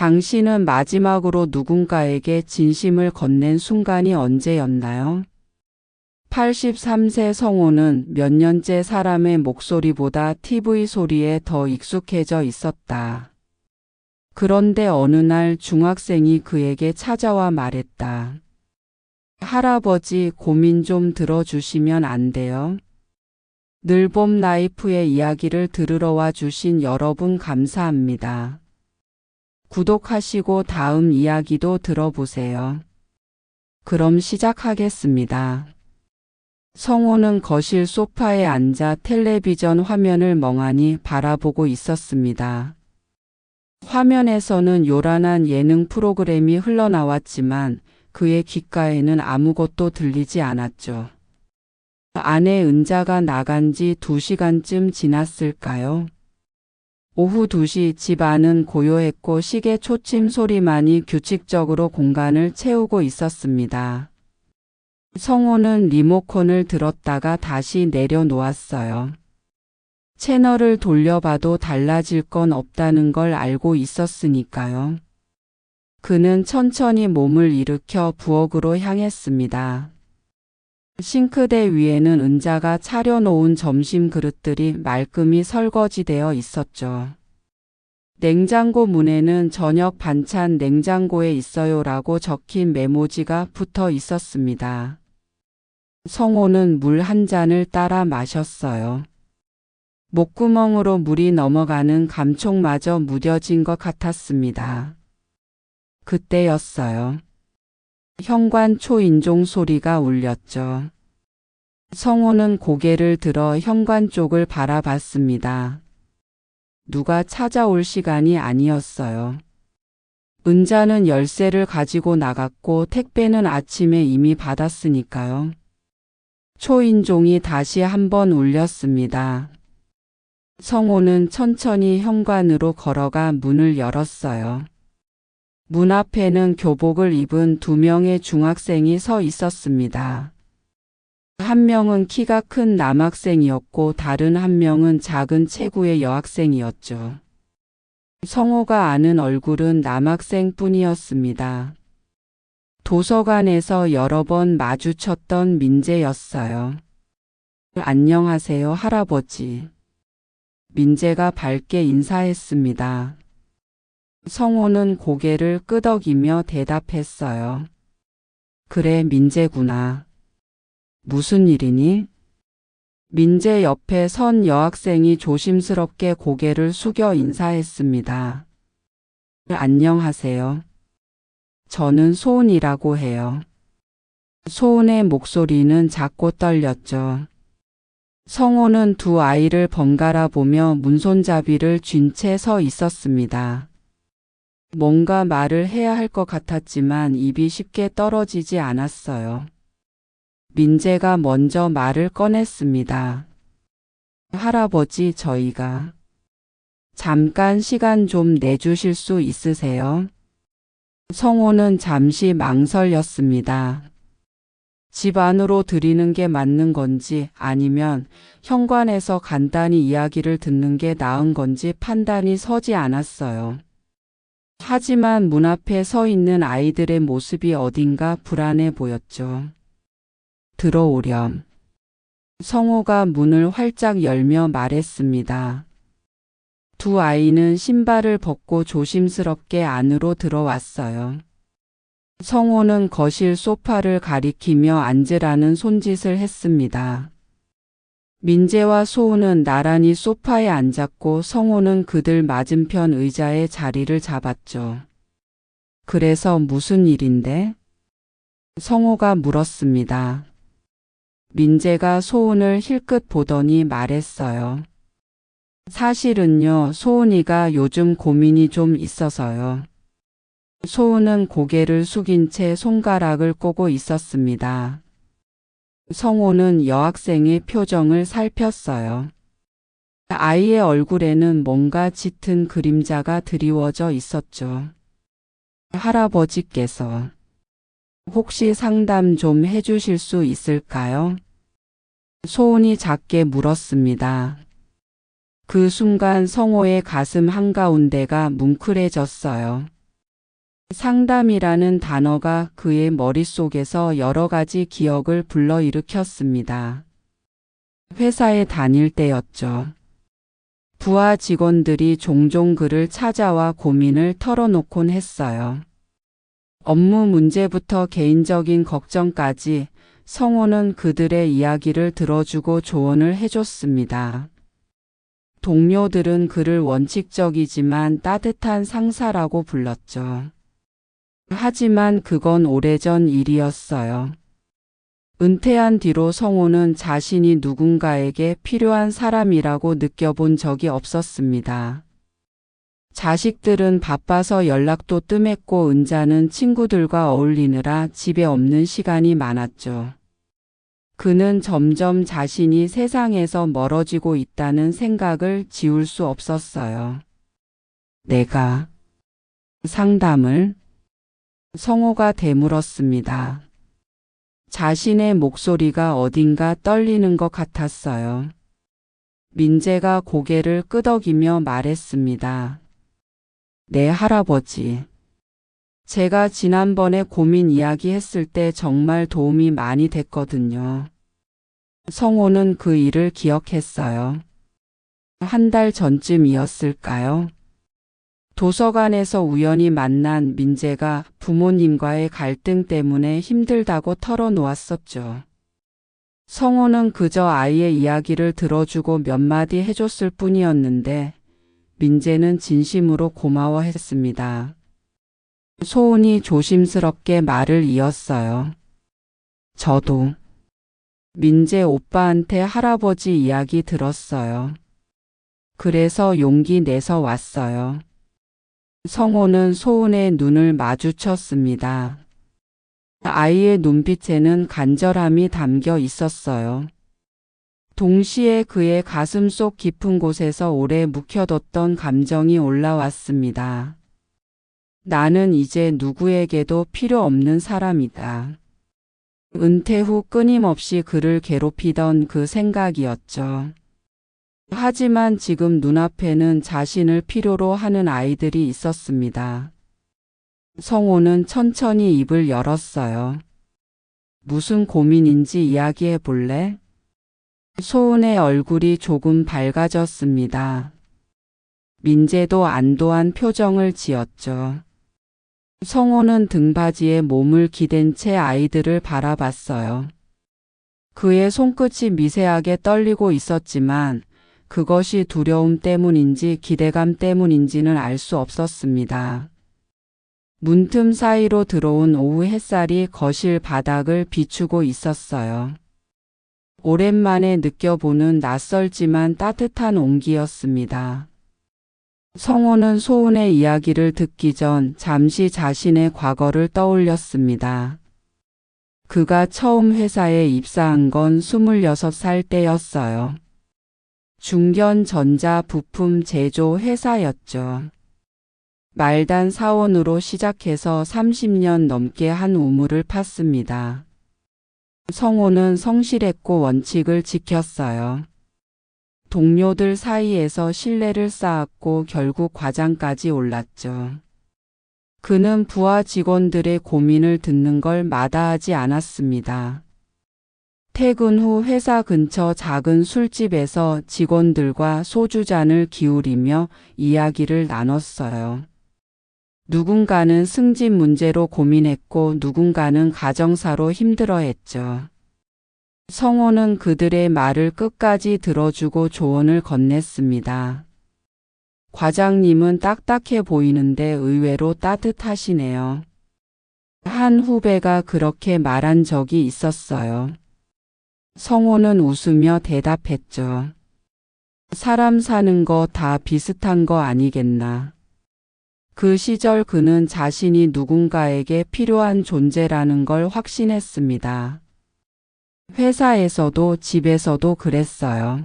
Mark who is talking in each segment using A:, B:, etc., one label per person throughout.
A: 당신은 마지막으로 누군가에게 진심을 건넨 순간이 언제였나요? 83세 성호는 몇 년째 사람의 목소리보다 TV 소리에 더 익숙해져 있었다. 그런데 어느 날 중학생이 그에게 찾아와 말했다. 할아버지, 고민 좀 들어주시면 안 돼요? 늘봄 라이프의 이야기를 들으러 와 주신 여러분 감사합니다. 구독하시고 다음 이야기도 들어보세요. 그럼 시작하겠습니다. 성호는 거실 소파에 앉아 텔레비전 화면을 멍하니 바라보고 있었습니다. 화면에서는 요란한 예능 프로그램이 흘러나왔지만 그의 귓가에는 아무것도 들리지 않았죠. 아내 은자가 나간 지 2시간쯤 지났을까요? 오후 2시 집 안은 고요했고 시계 초침 소리만이 규칙적으로 공간을 채우고 있었습니다. 성호는 리모컨을 들었다가 다시 내려놓았어요. 채널을 돌려봐도 달라질 건 없다는 걸 알고 있었으니까요. 그는 천천히 몸을 일으켜 부엌으로 향했습니다. 싱크대 위에는 은자가 차려놓은 점심 그릇들이 말끔히 설거지되어 있었죠. 냉장고 문에는 저녁 반찬 냉장고에 있어요라고 적힌 메모지가 붙어 있었습니다. 성호는 물 한 잔을 따라 마셨어요. 목구멍으로 물이 넘어가는 감촉마저 무뎌진 것 같았습니다. 그때였어요. 현관 초인종 소리가 울렸죠. 성호는 고개를 들어 현관 쪽을 바라봤습니다. 누가 찾아올 시간이 아니었어요. 은자는 열쇠를 가지고 나갔고 택배는 아침에 이미 받았으니까요. 초인종이 다시 한번 울렸습니다. 성호는 천천히 현관으로 걸어가 문을 열었어요. 문 앞에는 교복을 입은 2명의 중학생이 서 있었습니다. 한 명은 키가 큰 남학생이었고 다른 한 명은 작은 체구의 여학생이었죠. 성호가 아는 얼굴은 남학생뿐이었습니다. 도서관에서 여러 번 마주쳤던 민재였어요. 안녕하세요, 할아버지. 민재가 밝게 인사했습니다. 성호는 고개를 끄덕이며 대답했어요. 그래, 민재구나. 무슨 일이니? 민재 옆에 선 여학생이 조심스럽게 고개를 숙여 인사했습니다. 안녕하세요. 저는 소은이라고 해요. 소은의 목소리는 작고 떨렸죠. 성호는 두 아이를 번갈아 보며 문손잡이를 쥔 채 서 있었습니다. 뭔가 말을 해야 할 것 같았지만 입이 쉽게 떨어지지 않았어요. 민재가 먼저 말을 꺼냈습니다. 할아버지, 저희가 잠깐 시간 좀 내주실 수 있으세요? 성호는 잠시 망설였습니다. 집 안으로 들이는 게 맞는 건지 아니면 현관에서 간단히 이야기를 듣는 게 나은 건지 판단이 서지 않았어요. 하지만 문 앞에 서 있는 아이들의 모습이 어딘가 불안해 보였죠. 들어오렴. 성호가 문을 활짝 열며 말했습니다. 두 아이는 신발을 벗고 조심스럽게 안으로 들어왔어요. 성호는 거실 소파를 가리키며 앉으라는 손짓을 했습니다. 민재와 소은은 나란히 소파에 앉았고 성호는 그들 맞은편 의자에 자리를 잡았죠. 그래서 무슨 일인데? 성호가 물었습니다. 민재가 소은을 힐끗 보더니 말했어요. 사실은요, 소은이가 요즘 고민이 좀 있어서요. 소은은 고개를 숙인 채 손가락을 꼬고 있었습니다. 성호는 여학생의 표정을 살폈어요. 아이의 얼굴에는 뭔가 짙은 그림자가 드리워져 있었죠. 할아버지께서 혹시 상담 좀 해주실 수 있을까요? 소은이 작게 물었습니다. 그 순간 성호의 가슴 한가운데가 뭉클해졌어요. 상담이라는 단어가 그의 머릿속에서 여러 가지 기억을 불러일으켰습니다. 회사에 다닐 때였죠. 부하 직원들이 종종 그를 찾아와 고민을 털어놓곤 했어요. 업무 문제부터 개인적인 걱정까지 성호는 그들의 이야기를 들어주고 조언을 해줬습니다. 동료들은 그를 원칙적이지만 따뜻한 상사라고 불렀죠. 하지만 그건 오래전 일이었어요. 은퇴한 뒤로 성호는 자신이 누군가에게 필요한 사람이라고 느껴본 적이 없었습니다. 자식들은 바빠서 연락도 뜸했고 은자는 친구들과 어울리느라 집에 없는 시간이 많았죠. 그는 점점 자신이 세상에서 멀어지고 있다는 생각을 지울 수 없었어요. 내가 상담을? 성호가 되물었습니다. 자신의 목소리가 어딘가 떨리는 것 같았어요. 민재가 고개를 끄덕이며 말했습니다. 네, 할아버지. 제가 지난번에 고민 이야기했을 때 정말 도움이 많이 됐거든요. 성호는 그 일을 기억했어요. 한 달 전쯤이었을까요? 도서관에서 우연히 만난 민재가 부모님과의 갈등 때문에 힘들다고 털어놓았었죠. 성호는 그저 아이의 이야기를 들어주고 몇 마디 해줬을 뿐이었는데 민재는 진심으로 고마워했습니다. 소은이 조심스럽게 말을 이었어요. 저도 민재 오빠한테 할아버지 이야기 들었어요. 그래서 용기 내서 왔어요. 성호는 소은의 눈을 마주쳤습니다. 아이의 눈빛에는 간절함이 담겨 있었어요. 동시에 그의 가슴 속 깊은 곳에서 오래 묵혀뒀던 감정이 올라왔습니다. 나는 이제 누구에게도 필요 없는 사람이다. 은퇴 후 끊임없이 그를 괴롭히던 그 생각이었죠. 하지만 지금 눈앞에는 자신을 필요로 하는 아이들이 있었습니다. 성호는 천천히 입을 열었어요. 무슨 고민인지 이야기해 볼래? 소은의 얼굴이 조금 밝아졌습니다. 민재도 안도한 표정을 지었죠. 성호는 등받이에 몸을 기댄 채 아이들을 바라봤어요. 그의 손끝이 미세하게 떨리고 있었지만 그것이 두려움 때문인지 기대감 때문인지는 알 수 없었습니다. 문틈 사이로 들어온 오후 햇살이 거실 바닥을 비추고 있었어요. 오랜만에 느껴보는 낯설지만 따뜻한 온기였습니다. 성호는 소은의 이야기를 듣기 전 잠시 자신의 과거를 떠올렸습니다. 그가 처음 회사에 입사한 건 26살 때였어요. 중견 전자 부품 제조 회사였죠. 말단 사원으로 시작해서 30년 넘게 한 우물을 팠습니다. 성호는 성실했고 원칙을 지켰어요. 동료들 사이에서 신뢰를 쌓았고 결국 과장까지 올랐죠. 그는 부하 직원들의 고민을 듣는 걸 마다하지 않았습니다. 퇴근 후 회사 근처 작은 술집에서 직원들과 소주잔을 기울이며 이야기를 나눴어요. 누군가는 승진 문제로 고민했고 누군가는 가정사로 힘들어했죠. 성호는 그들의 말을 끝까지 들어주고 조언을 건넸습니다. 과장님은 딱딱해 보이는데 의외로 따뜻하시네요. 한 후배가 그렇게 말한 적이 있었어요. 성호는 웃으며 대답했죠. 사람 사는 거 다 비슷한 거 아니겠나. 그 시절 그는 자신이 누군가에게 필요한 존재라는 걸 확신했습니다. 회사에서도 집에서도 그랬어요.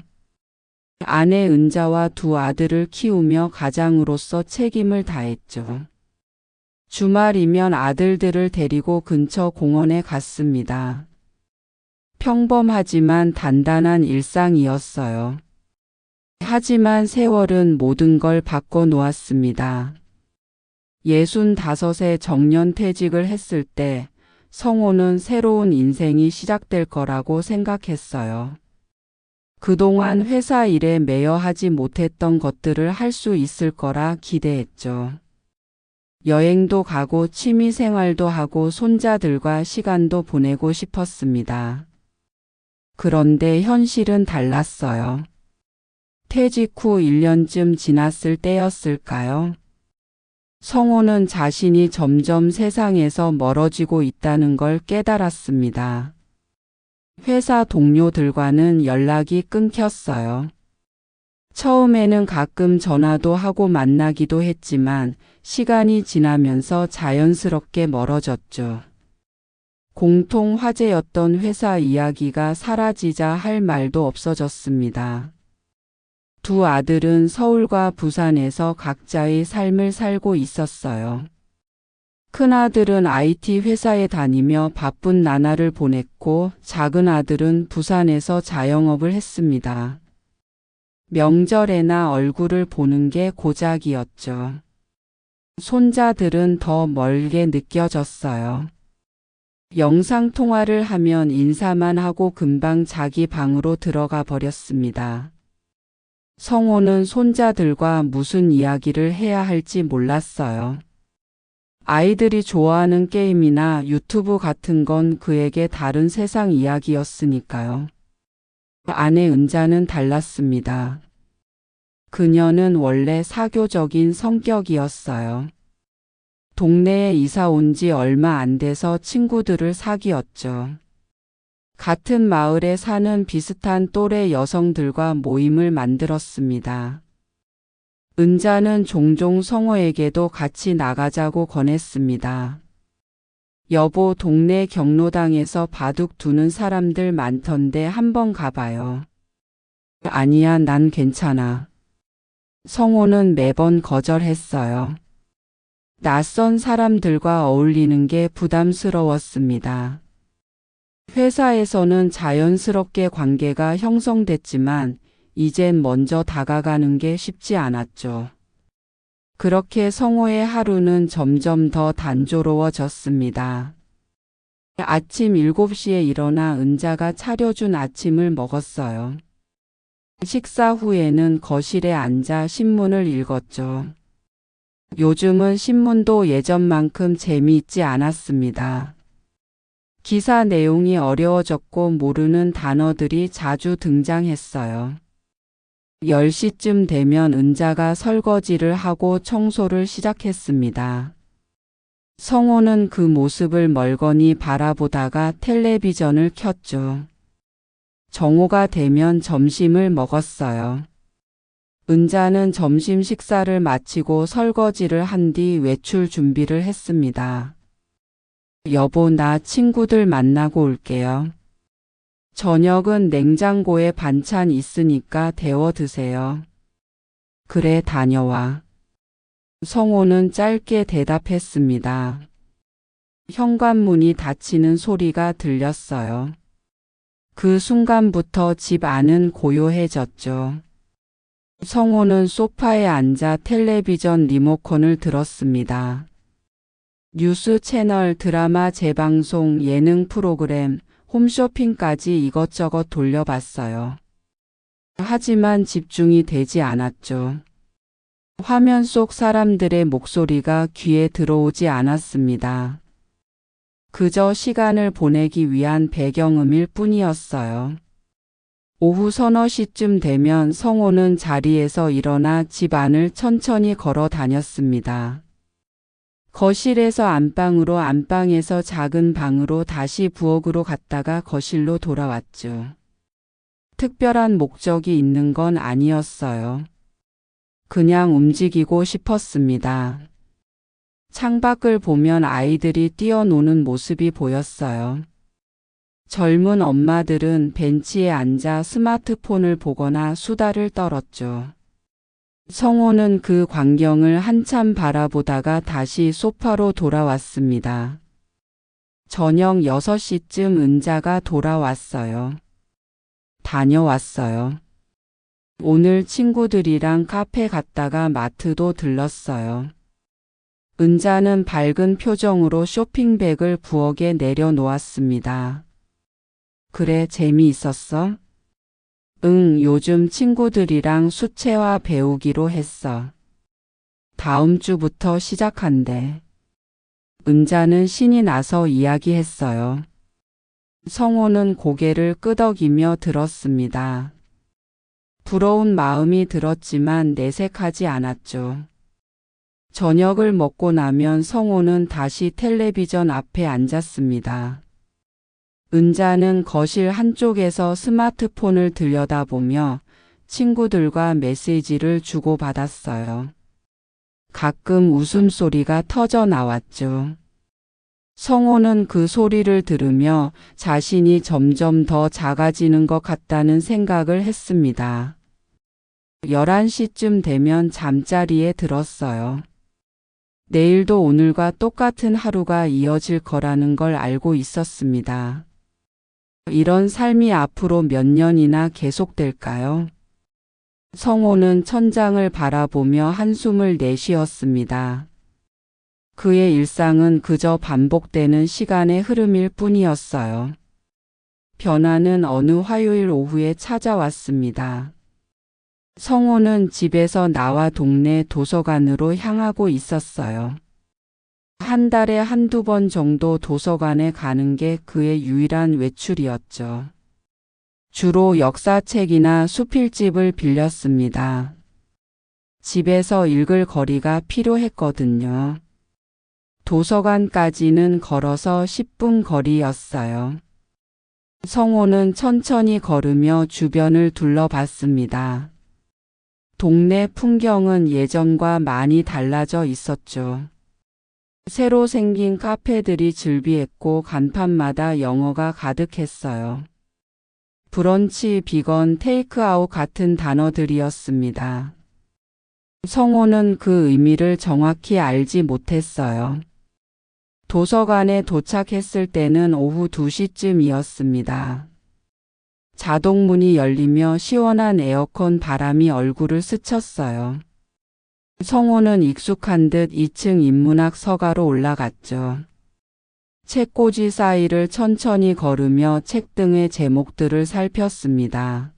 A: 아내 은자와 두 아들을 키우며 가장으로서 책임을 다했죠. 주말이면 아들들을 데리고 근처 공원에 갔습니다. 평범하지만 단단한 일상이었어요. 하지만 세월은 모든 걸 바꿔 놓았습니다. 65세 정년퇴직을 했을 때 성호는 새로운 인생이 시작될 거라고 생각했어요. 그동안 회사 일에 매여 하지 못했던 것들을 할 수 있을 거라 기대했죠. 여행도 가고 취미 생활도 하고 손자들과 시간도 보내고 싶었습니다. 그런데 현실은 달랐어요. 퇴직 후 1년쯤 지났을 때였을까요? 성호는 자신이 점점 세상에서 멀어지고 있다는 걸 깨달았습니다. 회사 동료들과는 연락이 끊겼어요. 처음에는 가끔 전화도 하고 만나기도 했지만 시간이 지나면서 자연스럽게 멀어졌죠. 공통 화제였던 회사 이야기가 사라지자 할 말도 없어졌습니다. 두 아들은 서울과 부산에서 각자의 삶을 살고 있었어요. 큰아들은 IT 회사에 다니며 바쁜 나날을 보냈고 작은 아들은 부산에서 자영업을 했습니다. 명절에나 얼굴을 보는 게 고작이었죠. 손자들은 더 멀게 느껴졌어요. 영상통화를 하면 인사만 하고 금방 자기 방으로 들어가 버렸습니다. 성호는 손자들과 무슨 이야기를 해야 할지 몰랐어요. 아이들이 좋아하는 게임이나 유튜브 같은 건 그에게 다른 세상 이야기였으니까요. 아내 은자는 달랐습니다. 그녀는 원래 사교적인 성격이었어요. 동네에 이사 온 지 얼마 안 돼서 친구들을 사귀었죠. 같은 마을에 사는 비슷한 또래 여성들과 모임을 만들었습니다. 은자는 종종 성호에게도 같이 나가자고 권했습니다. 여보, 동네 경로당에서 바둑 두는 사람들 많던데 한번 가봐요. 아니야, 난 괜찮아. 성호는 매번 거절했어요. 낯선 사람들과 어울리는 게 부담스러웠습니다. 회사에서는 자연스럽게 관계가 형성됐지만 이젠 먼저 다가가는 게 쉽지 않았죠. 그렇게 성호의 하루는 점점 더 단조로워졌습니다. 아침 7시에 일어나 은자가 차려준 아침을 먹었어요. 식사 후에는 거실에 앉아 신문을 읽었죠. 요즘은 신문도 예전만큼 재미있지 않았습니다. 기사 내용이 어려워졌고 모르는 단어들이 자주 등장했어요. 10시쯤 되면 은자가 설거지를 하고 청소를 시작했습니다. 성호는 그 모습을 멀거니 바라보다가 텔레비전을 켰죠. 정오가 되면 점심을 먹었어요. 은자는 점심 식사를 마치고 설거지를 한 뒤 외출 준비를 했습니다. 여보, 나 친구들 만나고 올게요. 저녁은 냉장고에 반찬 있으니까 데워 드세요. 그래, 다녀와. 성호는 짧게 대답했습니다. 현관문이 닫히는 소리가 들렸어요. 그 순간부터 집 안은 고요해졌죠. 성호는 소파에 앉아 텔레비전 리모컨을 들었습니다. 뉴스 채널, 드라마 재방송, 예능 프로그램, 홈쇼핑까지 이것저것 돌려봤어요. 하지만 집중이 되지 않았죠. 화면 속 사람들의 목소리가 귀에 들어오지 않았습니다. 그저 시간을 보내기 위한 배경음일 뿐이었어요. 오후 서너 시쯤 되면 성호는 자리에서 일어나 집 안을 천천히 걸어 다녔습니다. 거실에서 안방으로, 안방에서 작은 방으로, 다시 부엌으로 갔다가 거실로 돌아왔죠. 특별한 목적이 있는 건 아니었어요. 그냥 움직이고 싶었습니다. 창밖을 보면 아이들이 뛰어노는 모습이 보였어요. 젊은 엄마들은 벤치에 앉아 스마트폰을 보거나 수다를 떨었죠. 성호는 그 광경을 한참 바라보다가 다시 소파로 돌아왔습니다. 저녁 6시쯤 은자가 돌아왔어요. 다녀왔어요. 오늘 친구들이랑 카페 갔다가 마트도 들렀어요. 은자는 밝은 표정으로 쇼핑백을 부엌에 내려놓았습니다. 그래, 재미있었어? 응, 요즘 친구들이랑 수채화 배우기로 했어. 다음 주부터 시작한대. 은자는 신이 나서 이야기했어요. 성호는 고개를 끄덕이며 들었습니다. 부러운 마음이 들었지만 내색하지 않았죠. 저녁을 먹고 나면 성호는 다시 텔레비전 앞에 앉았습니다. 은자는 거실 한쪽에서 스마트폰을 들여다보며 친구들과 메시지를 주고받았어요. 가끔 웃음소리가 터져 나왔죠. 성호는 그 소리를 들으며 자신이 점점 더 작아지는 것 같다는 생각을 했습니다. 11시쯤 되면 잠자리에 들었어요. 내일도 오늘과 똑같은 하루가 이어질 거라는 걸 알고 있었습니다. 이런 삶이 앞으로 몇 년이나 계속될까요? 성호는 천장을 바라보며 한숨을 내쉬었습니다. 그의 일상은 그저 반복되는 시간의 흐름일 뿐이었어요. 변화는 어느 화요일 오후에 찾아왔습니다. 성호는 집에서 나와 동네 도서관으로 향하고 있었어요. 한 달에 한두 번 정도 도서관에 가는 게 그의 유일한 외출이었죠. 주로 역사책이나 수필집을 빌렸습니다. 집에서 읽을 거리가 필요했거든요. 도서관까지는 걸어서 10분 거리였어요. 성호는 천천히 걸으며 주변을 둘러봤습니다. 동네 풍경은 예전과 많이 달라져 있었죠. 새로 생긴 카페들이 즐비했고 간판마다 영어가 가득했어요. 브런치, 비건, 테이크아웃 같은 단어들이었습니다. 성호는 그 의미를 정확히 알지 못했어요. 도서관에 도착했을 때는 오후 2시쯤이었습니다. 자동문이 열리며 시원한 에어컨 바람이 얼굴을 스쳤어요. 성호는 익숙한 듯 2층 인문학 서가로 올라갔죠. 책꽂이 사이를 천천히 걸으며 책 등의 제목들을 살폈습니다.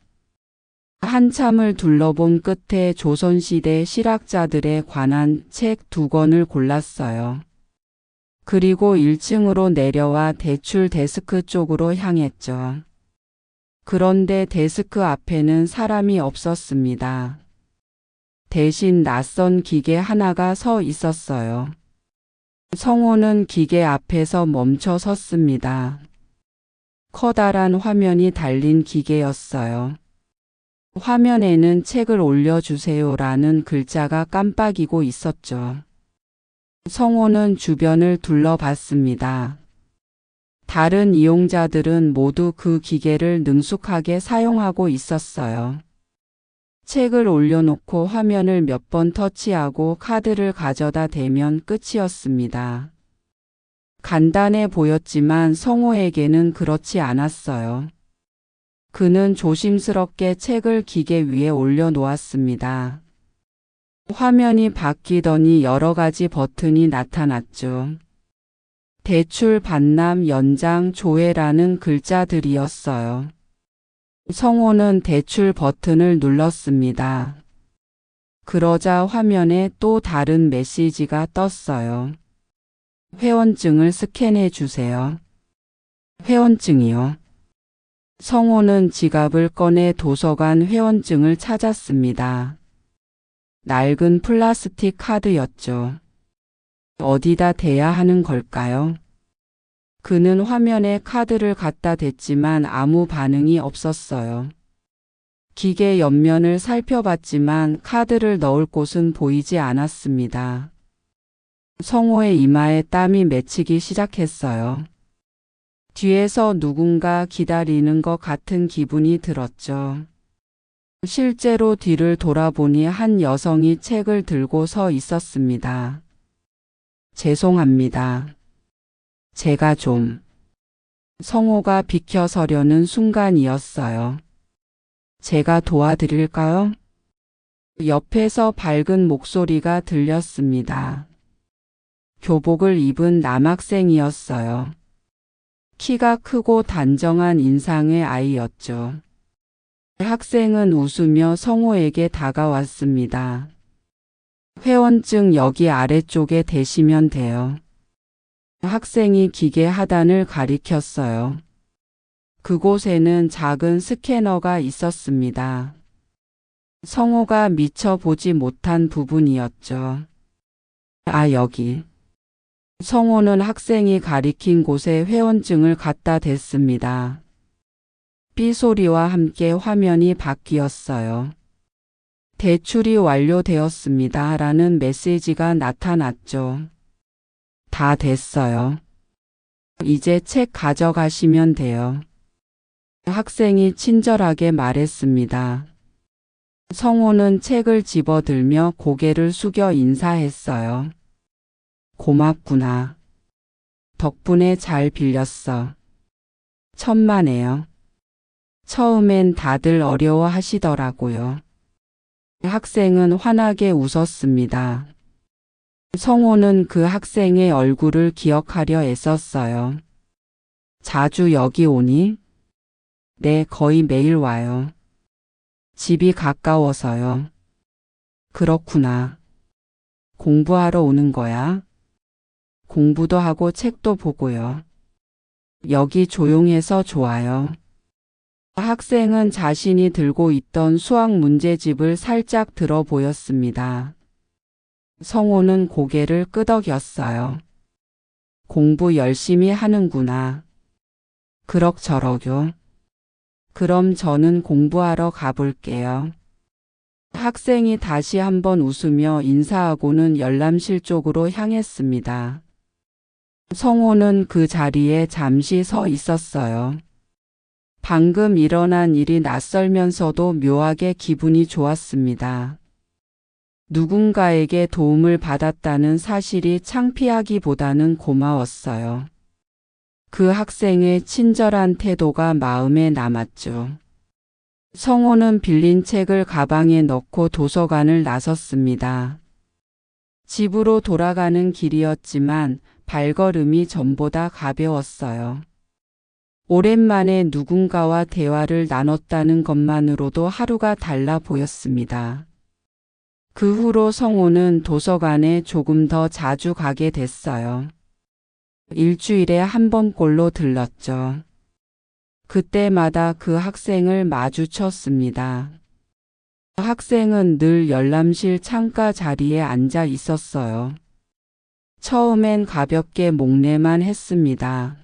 A: 한참을 둘러본 끝에 조선시대 실학자들에 관한 책 2권을 골랐어요. 그리고 1층으로 내려와 대출 데스크 쪽으로 향했죠. 그런데 데스크 앞에는 사람이 없었습니다. 대신 낯선 기계 하나가 서 있었어요. 성호는 기계 앞에서 멈춰 섰습니다. 커다란 화면이 달린 기계였어요. 화면에는 책을 올려주세요라는 글자가 깜빡이고 있었죠. 성호는 주변을 둘러봤습니다. 다른 이용자들은 모두 그 기계를 능숙하게 사용하고 있었어요. 책을 올려놓고 화면을 몇 번 터치하고 카드를 가져다 대면 끝이었습니다. 간단해 보였지만 성호에게는 그렇지 않았어요. 그는 조심스럽게 책을 기계 위에 올려놓았습니다. 화면이 바뀌더니 여러 가지 버튼이 나타났죠. 대출 반납 연장 조회라는 글자들이었어요. 성호는 대출 버튼을 눌렀습니다. 그러자 화면에 또 다른 메시지가 떴어요. 회원증을 스캔해 주세요. 회원증이요? 성호는 지갑을 꺼내 도서관 회원증을 찾았습니다. 낡은 플라스틱 카드였죠. 어디다 대야 하는 걸까요? 그는 화면에 카드를 갖다 댔지만 아무 반응이 없었어요. 기계 옆면을 살펴봤지만 카드를 넣을 곳은 보이지 않았습니다. 성호의 이마에 땀이 맺히기 시작했어요. 뒤에서 누군가 기다리는 것 같은 기분이 들었죠. 실제로 뒤를 돌아보니 한 여성이 책을 들고 서 있었습니다. 죄송합니다. 제가 좀... 성호가 비켜서려는 순간이었어요. 제가 도와드릴까요? 옆에서 밝은 목소리가 들렸습니다. 교복을 입은 남학생이었어요. 키가 크고 단정한 인상의 아이였죠. 학생은 웃으며 성호에게 다가왔습니다. 회원증 여기 아래쪽에 대시면 돼요. 학생이 기계 하단을 가리켰어요. 그곳에는 작은 스캐너가 있었습니다. 성호가 미처 보지 못한 부분이었죠. 아, 여기. 성호는 학생이 가리킨 곳에 회원증을 갖다 댔습니다. 삐 소리와 함께 화면이 바뀌었어요. 대출이 완료되었습니다. 라는 메시지가 나타났죠. 다 됐어요. 이제 책 가져가시면 돼요. 학생이 친절하게 말했습니다. 성호는 책을 집어들며 고개를 숙여 인사했어요. 고맙구나. 덕분에 잘 빌렸어. 천만에요. 처음엔 다들 어려워하시더라고요. 학생은 환하게 웃었습니다. 성호는 그 학생의 얼굴을 기억하려 애썼어요. 자주 여기 오니? 네, 거의 매일 와요. 집이 가까워서요. 그렇구나. 공부하러 오는 거야? 공부도 하고 책도 보고요. 여기 조용해서 좋아요. 학생은 자신이 들고 있던 수학 문제집을 살짝 들어 보였습니다. 성호는 고개를 끄덕였어요. 공부 열심히 하는구나. 그럭저럭요. 그럼 저는 공부하러 가볼게요. 학생이 다시 한번 웃으며 인사하고는 열람실 쪽으로 향했습니다. 성호는 그 자리에 잠시 서 있었어요. 방금 일어난 일이 낯설면서도 묘하게 기분이 좋았습니다. 누군가에게 도움을 받았다는 사실이 창피하기보다는 고마웠어요. 그 학생의 친절한 태도가 마음에 남았죠. 성호는 빌린 책을 가방에 넣고 도서관을 나섰습니다. 집으로 돌아가는 길이었지만 발걸음이 전보다 가벼웠어요. 오랜만에 누군가와 대화를 나눴다는 것만으로도 하루가 달라 보였습니다. 그 후로 성호는 도서관에 조금 더 자주 가게 됐어요. 일주일에 한 번꼴로 들렀죠. 그때마다 그 학생을 마주쳤습니다. 학생은 늘 열람실 창가 자리에 앉아 있었어요. 처음엔 가볍게 목례만 했습니다.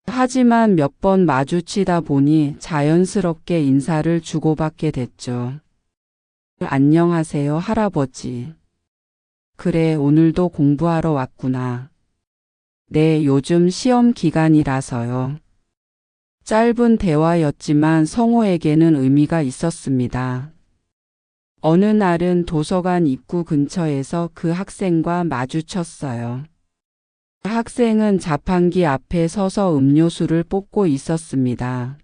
A: 하지만 몇 번 마주치다 보니 자연스럽게 인사를 주고받게 됐죠. 안녕하세요, 할아버지. 그래, 오늘도 공부하러 왔구나. 네, 요즘 시험 기간이라서요. 짧은 대화였지만 성호에게는 의미가 있었습니다. 어느 날은 도서관 입구 근처에서 그 학생과 마주쳤어요. 학생은 자판기 앞에 서서 음료수를 뽑고 있었습니다.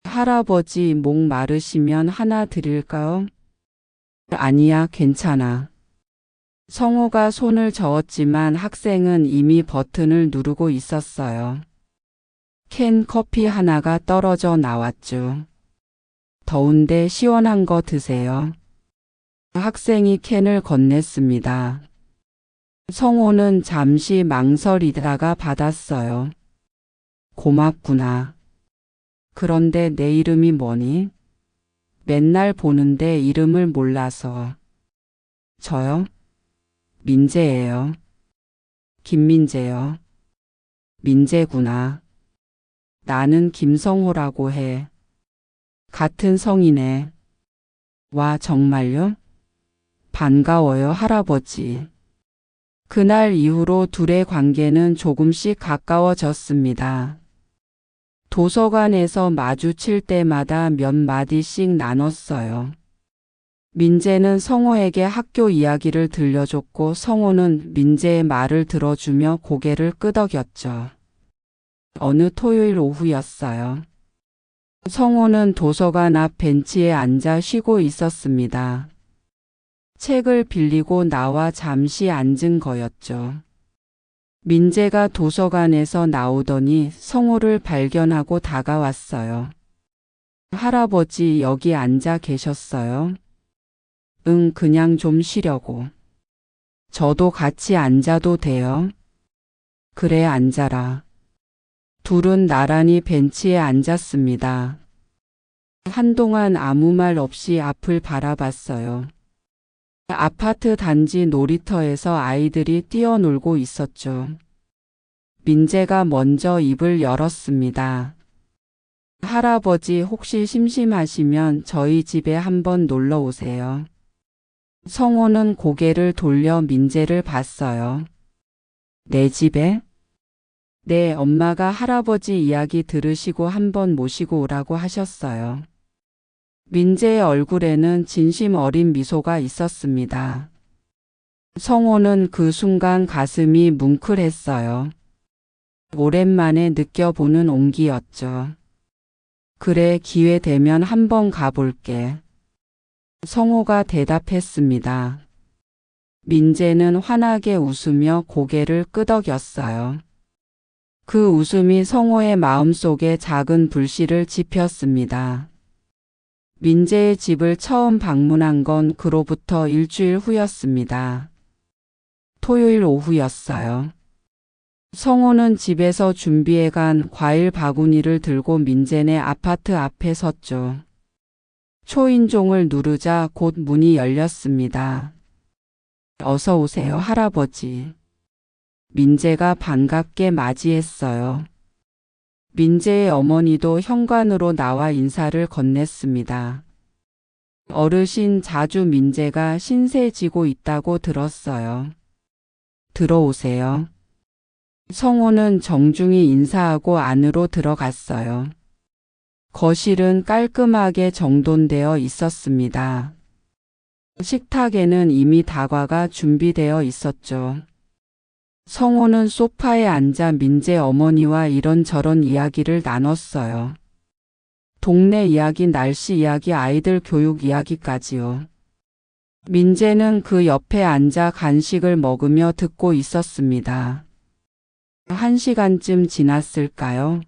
A: 할아버지, 목 마르시면 하나 드릴까요? 아니야, 괜찮아. 성호가 손을 저었지만 학생은 이미 버튼을 누르고 있었어요. 캔 커피 하나가 떨어져 나왔죠. 더운데 시원한 거 드세요. 학생이 캔을 건넸습니다. 성호는 잠시 망설이다가 받았어요. 고맙구나. 그런데 내 이름이 뭐니? 맨날 보는데 이름을 몰라서. 저요? 민재예요. 김민재요. 민재구나. 나는 김성호라고 해. 같은 성이네. 와, 정말요? 반가워요, 할아버지. 그날 이후로 둘의 관계는 조금씩 가까워졌습니다. 도서관에서 마주칠 때마다 몇 마디씩 나눴어요. 민재는 성호에게 학교 이야기를 들려줬고 성호는 민재의 말을 들어주며 고개를 끄덕였죠. 어느 토요일 오후였어요. 성호는 도서관 앞 벤치에 앉아 쉬고 있었습니다. 책을 빌리고 나와 잠시 앉은 거였죠. 민재가 도서관에서 나오더니 성호를 발견하고 다가왔어요. 할아버지 여기 앉아 계셨어요? 응, 그냥 좀 쉬려고. 저도 같이 앉아도 돼요? 그래, 앉아라. 둘은 나란히 벤치에 앉았습니다. 한동안 아무 말 없이 앞을 바라봤어요. 아파트 단지 놀이터에서 아이들이 뛰어놀고 있었죠. 민재가 먼저 입을 열었습니다. 할아버지 혹시 심심하시면 저희 집에 한번 놀러 오세요. 성호는 고개를 돌려 민재를 봤어요. 내 집에? 네, 엄마가 할아버지 이야기 들으시고 한번 모시고 오라고 하셨어요. 민재의 얼굴에는 진심 어린 미소가 있었습니다. 성호는 그 순간 가슴이 뭉클했어요. 오랜만에 느껴보는 온기였죠. 그래, 기회 되면 한번 가볼게. 성호가 대답했습니다. 민재는 환하게 웃으며 고개를 끄덕였어요. 그 웃음이 성호의 마음속에 작은 불씨를 지폈습니다. 민재의 집을 처음 방문한 건 그로부터 일주일 후였습니다. 토요일 오후였어요. 성호는 집에서 준비해간 과일 바구니를 들고 민재네 아파트 앞에 섰죠. 초인종을 누르자 곧 문이 열렸습니다. 어서 오세요, 할아버지. 민재가 반갑게 맞이했어요. 민재의 어머니도 현관으로 나와 인사를 건넸습니다. 어르신, 자주 민재가 신세 지고 있다고 들었어요. 들어오세요. 성호는 정중히 인사하고 안으로 들어갔어요. 거실은 깔끔하게 정돈되어 있었습니다. 식탁에는 이미 다과가 준비되어 있었죠. 성호는 소파에 앉아 민재 어머니와 이런저런 이야기를 나눴어요. 동네 이야기, 날씨 이야기, 아이들 교육 이야기까지요. 민재는 그 옆에 앉아 간식을 먹으며 듣고 있었습니다. 1시간쯤 지났을까요?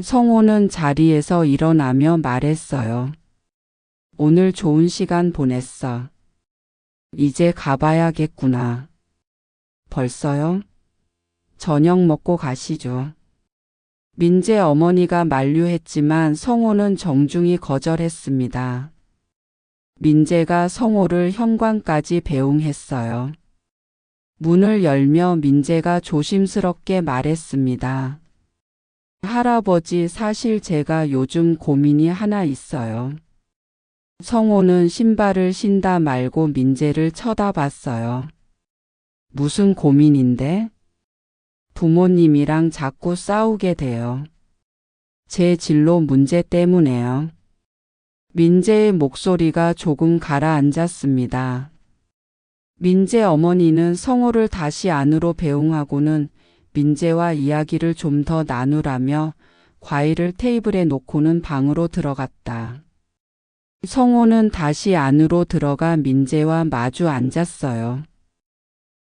A: 성호는 자리에서 일어나며 말했어요. 오늘 좋은 시간 보냈어. 이제 가봐야겠구나. 벌써요? 저녁 먹고 가시죠. 민재 어머니가 만류했지만 성호는 정중히 거절했습니다. 민재가 성호를 현관까지 배웅했어요. 문을 열며 민재가 조심스럽게 말했습니다. 할아버지, 사실 제가 요즘 고민이 하나 있어요. 성호는 신발을 신다 말고 민재를 쳐다봤어요. 무슨 고민인데? 부모님이랑 자꾸 싸우게 돼요. 제 진로 문제 때문에요. 민재의 목소리가 조금 가라앉았습니다. 민재 어머니는 성호를 다시 안으로 배웅하고는 민재와 이야기를 좀 더 나누라며 과일을 테이블에 놓고는 방으로 들어갔다. 성호는 다시 안으로 들어가 민재와 마주 앉았어요.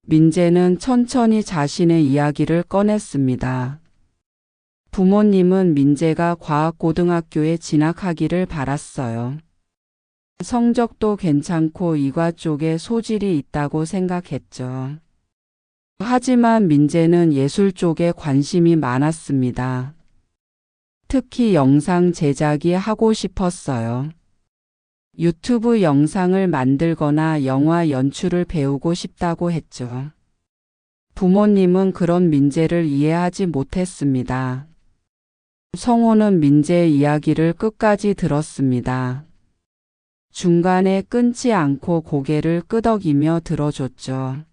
A: 민재는 천천히 자신의 이야기를 꺼냈습니다. 부모님은 민재가 과학고등학교에 진학하기를 바랐어요. 성적도 괜찮고 이과 쪽에 소질이 있다고 생각했죠. 하지만 민재는 예술 쪽에 관심이 많았습니다. 특히 영상 제작이 하고 싶었어요. 유튜브 영상을 만들거나 영화 연출을 배우고 싶다고 했죠. 부모님은 그런 민재를 이해하지 못했습니다. 성호는 민재의 이야기를 끝까지 들었습니다. 중간에 끊지 않고 고개를 끄덕이며 들어줬죠.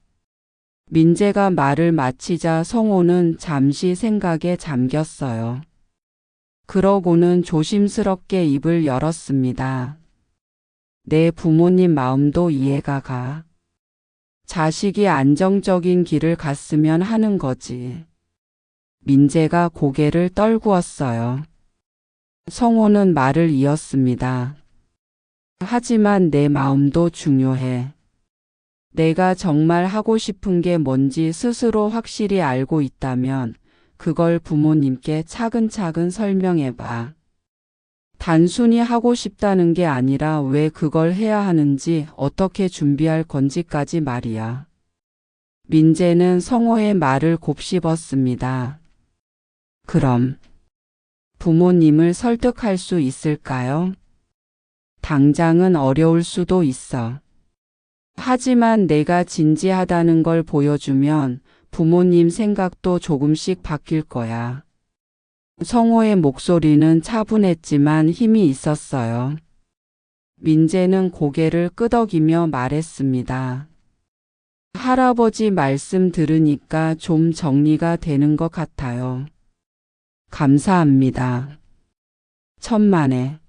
A: 민재가 말을 마치자 성호는 잠시 생각에 잠겼어요. 그러고는 조심스럽게 입을 열었습니다. 내 부모님 마음도 이해가 가. 자식이 안정적인 길을 갔으면 하는 거지. 민재가 고개를 떨구었어요. 성호는 말을 이었습니다. 하지만 내 마음도 중요해. 내가 정말 하고 싶은 게 뭔지 스스로 확실히 알고 있다면 그걸 부모님께 차근차근 설명해봐. 단순히 하고 싶다는 게 아니라 왜 그걸 해야 하는지 어떻게 준비할 건지까지 말이야. 민재는 성호의 말을 곱씹었습니다. 그럼 부모님을 설득할 수 있을까요? 당장은 어려울 수도 있어. 하지만 내가 진지하다는 걸 보여주면 부모님 생각도 조금씩 바뀔 거야. 성호의 목소리는 차분했지만 힘이 있었어요. 민재는 고개를 끄덕이며 말했습니다. 할아버지 말씀 들으니까 좀 정리가 되는 것 같아요. 감사합니다. 천만에.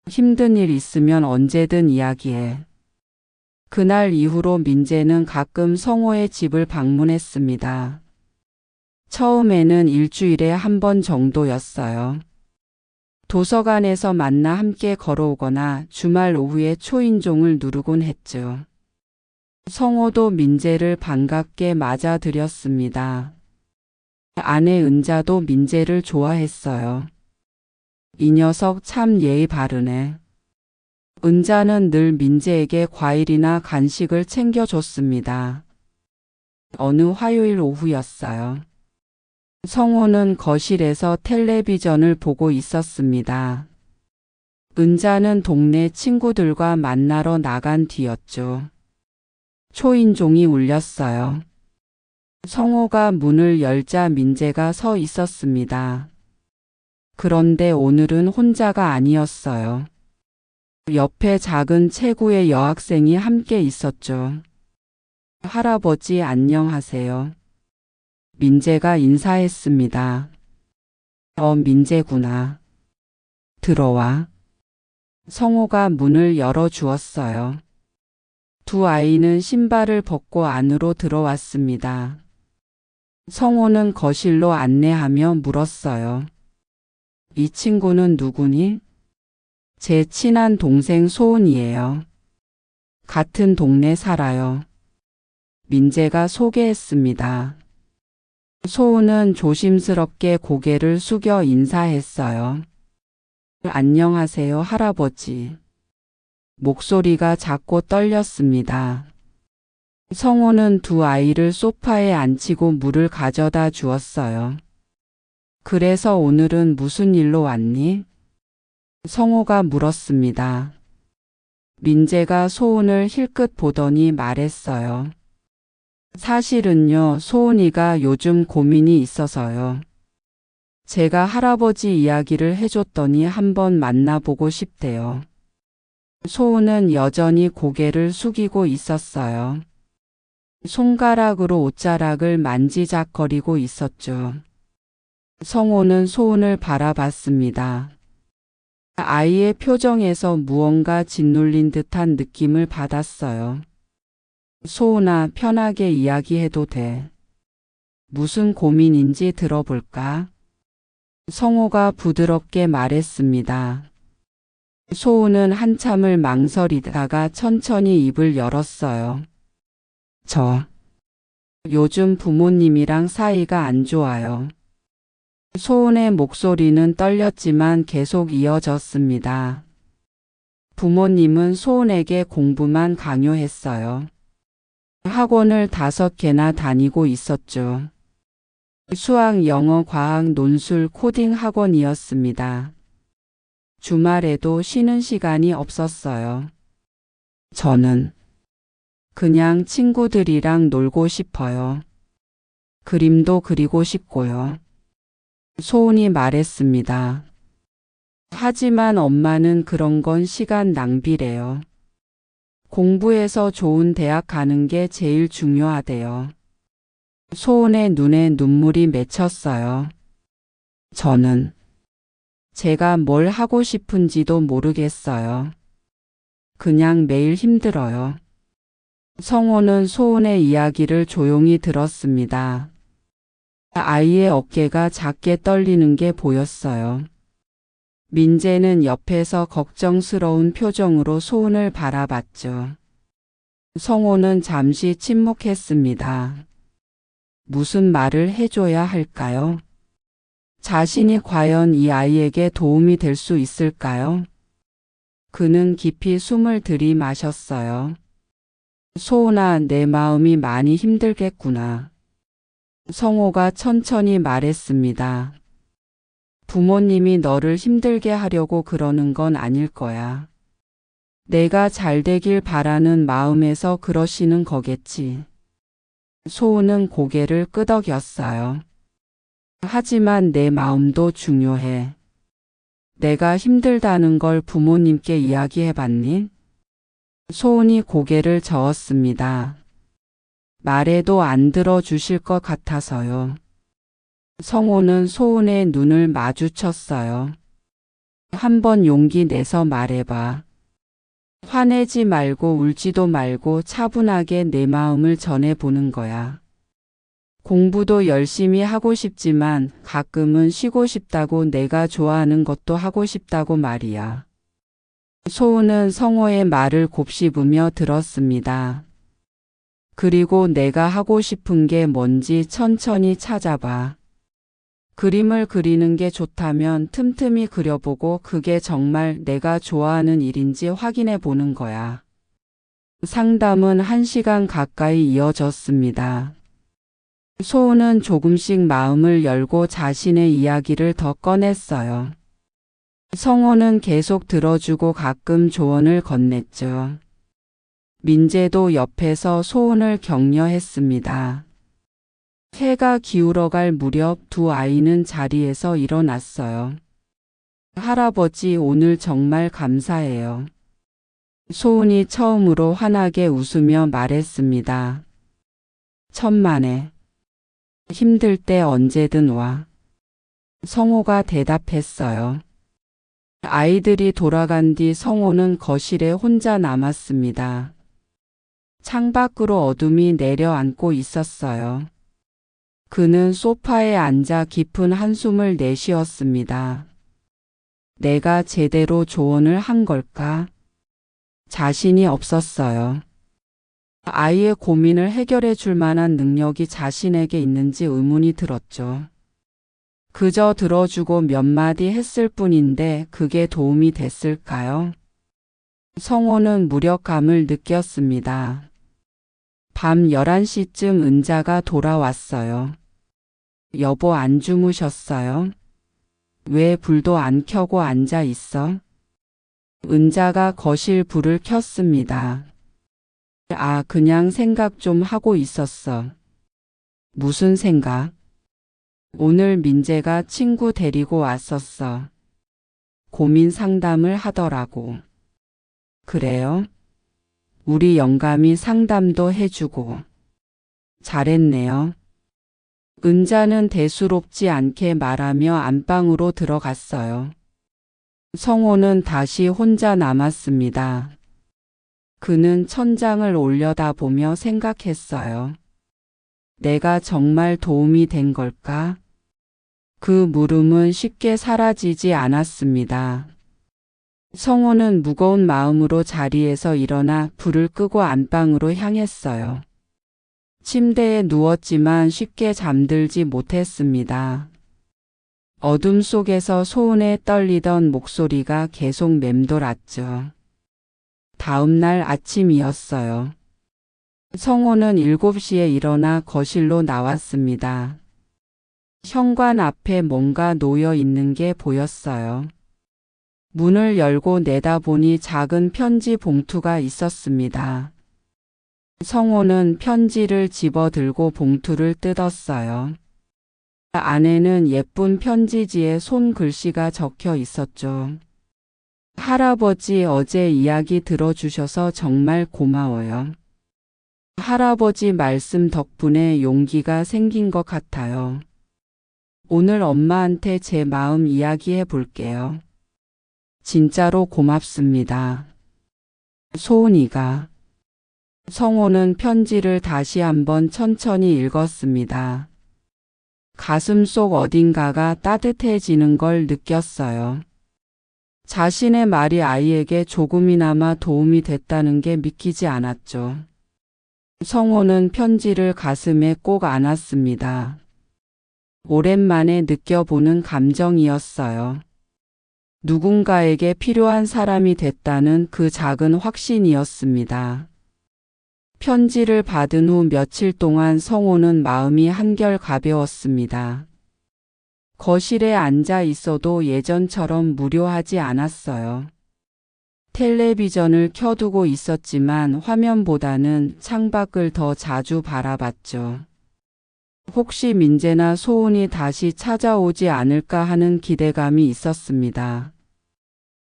A: 힘든 일 있으면 언제든 이야기해. 그날 이후로 민재는 가끔 성호의 집을 방문했습니다. 처음에는 일주일에 한 번 정도였어요. 도서관에서 만나 함께 걸어오거나 주말 오후에 초인종을 누르곤 했죠. 성호도 민재를 반갑게 맞아들였습니다. 아내 은자도 민재를 좋아했어요. 이 녀석 참 예의 바르네. 은자는 늘 민재에게 과일이나 간식을 챙겨줬습니다. 어느 화요일 오후였어요. 성호는 거실에서 텔레비전을 보고 있었습니다. 은자는 동네 친구들과 만나러 나간 뒤였죠. 초인종이 울렸어요. 성호가 문을 열자 민재가 서 있었습니다. 그런데 오늘은 혼자가 아니었어요. 옆에 작은 체구의 여학생이 함께 있었죠. 할아버지 안녕하세요. 민재가 인사했습니다. 민재구나. 들어와. 성호가 문을 열어주었어요. 두 아이는 신발을 벗고 안으로 들어왔습니다. 성호는 거실로 안내하며 물었어요. 이 친구는 누구니? 제 친한 동생 소은이에요. 같은 동네 살아요. 민재가 소개했습니다. 소은은 조심스럽게 고개를 숙여 인사했어요. 안녕하세요, 할아버지. 목소리가 작고 떨렸습니다. 성호는 두 아이를 소파에 앉히고 물을 가져다 주었어요. 그래서 오늘은 무슨 일로 왔니? 성호가 물었습니다. 민재가 소은을 힐끗 보더니 말했어요. 사실은요, 소은이가 요즘 고민이 있어서요. 제가 할아버지 이야기를 해줬더니 한번 만나보고 싶대요. 소은은 여전히 고개를 숙이고 있었어요. 손가락으로 옷자락을 만지작거리고 있었죠. 성호는 소은을 바라봤습니다. 아이의 표정에서 무언가 짓눌린 듯한 느낌을 받았어요. 소은아, 편하게 이야기해도 돼. 무슨 고민인지 들어볼까? 성호가 부드럽게 말했습니다. 소은은 한참을 망설이다가 천천히 입을 열었어요. 요즘 부모님이랑 사이가 안 좋아요. 소은의 목소리는 떨렸지만 계속 이어졌습니다. 부모님은 소은에게 공부만 강요했어요. 학원을 5개나 다니고 있었죠. 수학, 영어, 과학, 논술, 코딩 학원이었습니다. 주말에도 쉬는 시간이 없었어요. 저는 그냥 친구들이랑 놀고 싶어요. 그림도 그리고 싶고요. 소은이 말했습니다. 하지만 엄마는 그런 건 시간 낭비래요. 공부해서 좋은 대학 가는 게 제일 중요하대요. 소은의 눈에 눈물이 맺혔어요. 저는 제가 뭘 하고 싶은지도 모르겠어요. 그냥 매일 힘들어요. 성호는 소은의 이야기를 조용히 들었습니다. 아이의 어깨가 작게 떨리는 게 보였어요. 민재는 옆에서 걱정스러운 표정으로 소은을 바라봤죠. 성호는 잠시 침묵했습니다. 무슨 말을 해줘야 할까요? 자신이 과연 이 아이에게 도움이 될 수 있을까요? 그는 깊이 숨을 들이마셨어요. 소은아, 내 마음이 많이 힘들겠구나. 성호가 천천히 말했습니다. 부모님이 너를 힘들게 하려고 그러는 건 아닐 거야. 내가 잘 되길 바라는 마음에서 그러시는 거겠지. 소은은 고개를 끄덕였어요. 하지만 내 마음도 중요해. 내가 힘들다는 걸 부모님께 이야기해봤니? 소은이 고개를 저었습니다. 말해도 안 들어주실 것 같아서요. 성호는 소은의 눈을 마주쳤어요. 한번 용기 내서 말해봐. 화내지 말고 울지도 말고 차분하게 내 마음을 전해보는 거야. 공부도 열심히 하고 싶지만 가끔은 쉬고 싶다고, 내가 좋아하는 것도 하고 싶다고 말이야. 소은은 성호의 말을 곱씹으며 들었습니다. 그리고 내가 하고 싶은 게 뭔지 천천히 찾아봐. 그림을 그리는 게 좋다면 틈틈이 그려보고 그게 정말 내가 좋아하는 일인지 확인해 보는 거야. 상담은 1시간 가까이 이어졌습니다. 소은은 조금씩 마음을 열고 자신의 이야기를 더 꺼냈어요. 성호는 계속 들어주고 가끔 조언을 건넸죠. 민재도 옆에서 소은을 격려했습니다. 해가 기울어갈 무렵 두 아이는 자리에서 일어났어요. 할아버지, 오늘 정말 감사해요. 소은이 처음으로 환하게 웃으며 말했습니다. 천만에. 힘들 때 언제든 와. 성호가 대답했어요. 아이들이 돌아간 뒤 성호는 거실에 혼자 남았습니다. 창밖으로 어둠이 내려앉고 있었어요. 그는 소파에 앉아 깊은 한숨을 내쉬었습니다. 내가 제대로 조언을 한 걸까? 자신이 없었어요. 아이의 고민을 해결해 줄 만한 능력이 자신에게 있는지 의문이 들었죠. 그저 들어주고 몇 마디 했을 뿐인데 그게 도움이 됐을까요? 성호는 무력감을 느꼈습니다. 밤 11시쯤 은자가 돌아왔어요. 여보, 안 주무셨어요? 왜 불도 안 켜고 앉아 있어? 은자가 거실 불을 켰습니다. 아, 그냥 생각 좀 하고 있었어. 무슨 생각? 오늘 민재가 친구 데리고 왔었어. 고민 상담을 하더라고. 그래요? 우리 영감이 상담도 해주고. 잘했네요. 은자는 대수롭지 않게 말하며 안방으로 들어갔어요. 성호는 다시 혼자 남았습니다. 그는 천장을 올려다보며 생각했어요. 내가 정말 도움이 된 걸까? 그 물음은 쉽게 사라지지 않았습니다. 성호는 무거운 마음으로 자리에서 일어나 불을 끄고 안방으로 향했어요. 침대에 누웠지만 쉽게 잠들지 못했습니다. 어둠 속에서 소은의 떨리던 목소리가 계속 맴돌았죠. 다음 날 아침이었어요. 성호는 7시에 일어나 거실로 나왔습니다. 현관 앞에 뭔가 놓여 있는 게 보였어요. 문을 열고 내다보니 작은 편지 봉투가 있었습니다. 성호는 편지를 집어들고 봉투를 뜯었어요. 안에는 예쁜 편지지에 손글씨가 적혀 있었죠. 할아버지, 어제 이야기 들어주셔서 정말 고마워요. 할아버지 말씀 덕분에 용기가 생긴 것 같아요. 오늘 엄마한테 제 마음 이야기해 볼게요. 진짜로 고맙습니다. 소은이가. 성호는 편지를 다시 한번 천천히 읽었습니다. 가슴 속 어딘가가 따뜻해지는 걸 느꼈어요. 자신의 말이 아이에게 조금이나마 도움이 됐다는 게 믿기지 않았죠. 성호는 편지를 가슴에 꼭 안았습니다. 오랜만에 느껴보는 감정이었어요. 누군가에게 필요한 사람이 됐다는 그 작은 확신이었습니다. 편지를 받은 후 며칠 동안 성호는 마음이 한결 가벼웠습니다. 거실에 앉아 있어도 예전처럼 무료하지 않았어요. 텔레비전을 켜두고 있었지만 화면보다는 창밖을 더 자주 바라봤죠. 혹시 민재나 소은이 다시 찾아오지 않을까 하는 기대감이 있었습니다.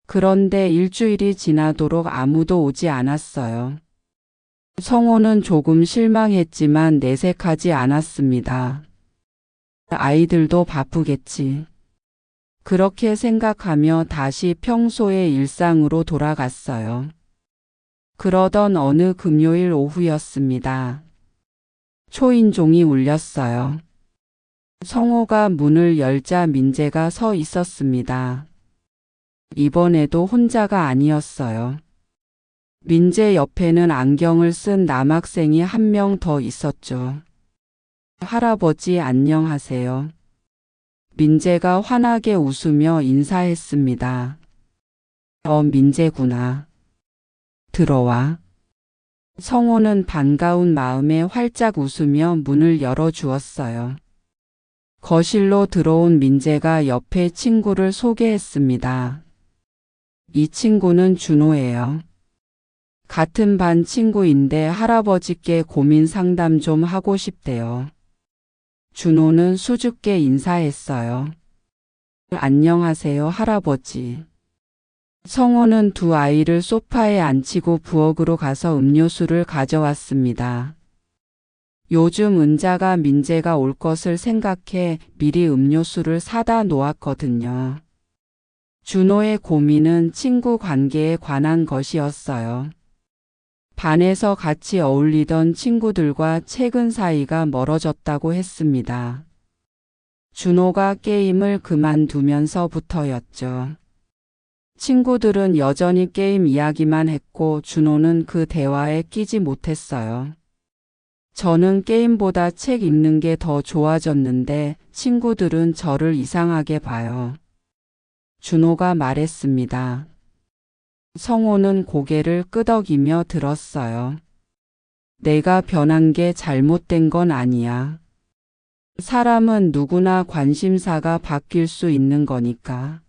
A: 그런데 일주일이 지나도록 아무도 오지 않았어요. 성호는 조금 실망했지만 내색하지 않았습니다. 아이들도 바쁘겠지. 그렇게 생각하며 다시 평소의 일상으로 돌아갔어요. 그러던 어느 금요일 오후였습니다. 초인종이 울렸어요. 성호가 문을 열자 민재가 서 있었습니다. 이번에도 혼자가 아니었어요. 민재 옆에는 안경을 쓴 남학생이 한 명 더 있었죠. 할아버지 안녕하세요. 민재가 환하게 웃으며 인사했습니다. 민재구나. 들어와. 성호는 반가운 마음에 활짝 웃으며 문을 열어주었어요. 거실로 들어온 민재가 옆에 친구를 소개했습니다. 이 친구는 준호예요. 같은 반 친구인데 할아버지께 고민 상담 좀 하고 싶대요. 준호는 수줍게 인사했어요. 안녕하세요, 할아버지. 성호는 두 아이를 소파에 앉히고 부엌으로 가서 음료수를 가져왔습니다. 요즘 은자가 민재가 올 것을 생각해 미리 음료수를 사다 놓았거든요. 준호의 고민은 친구 관계에 관한 것이었어요. 반에서 같이 어울리던 친구들과 최근 사이가 멀어졌다고 했습니다. 준호가 게임을 그만두면서부터였죠. 친구들은 여전히 게임 이야기만 했고 준호는 그 대화에 끼지 못했어요. 저는 게임보다 책 읽는 게 더 좋아졌는데 친구들은 저를 이상하게 봐요. 준호가 말했습니다. 성호는 고개를 끄덕이며 들었어요. 내가 변한 게 잘못된 건 아니야. 사람은 누구나 관심사가 바뀔 수 있는 거니까.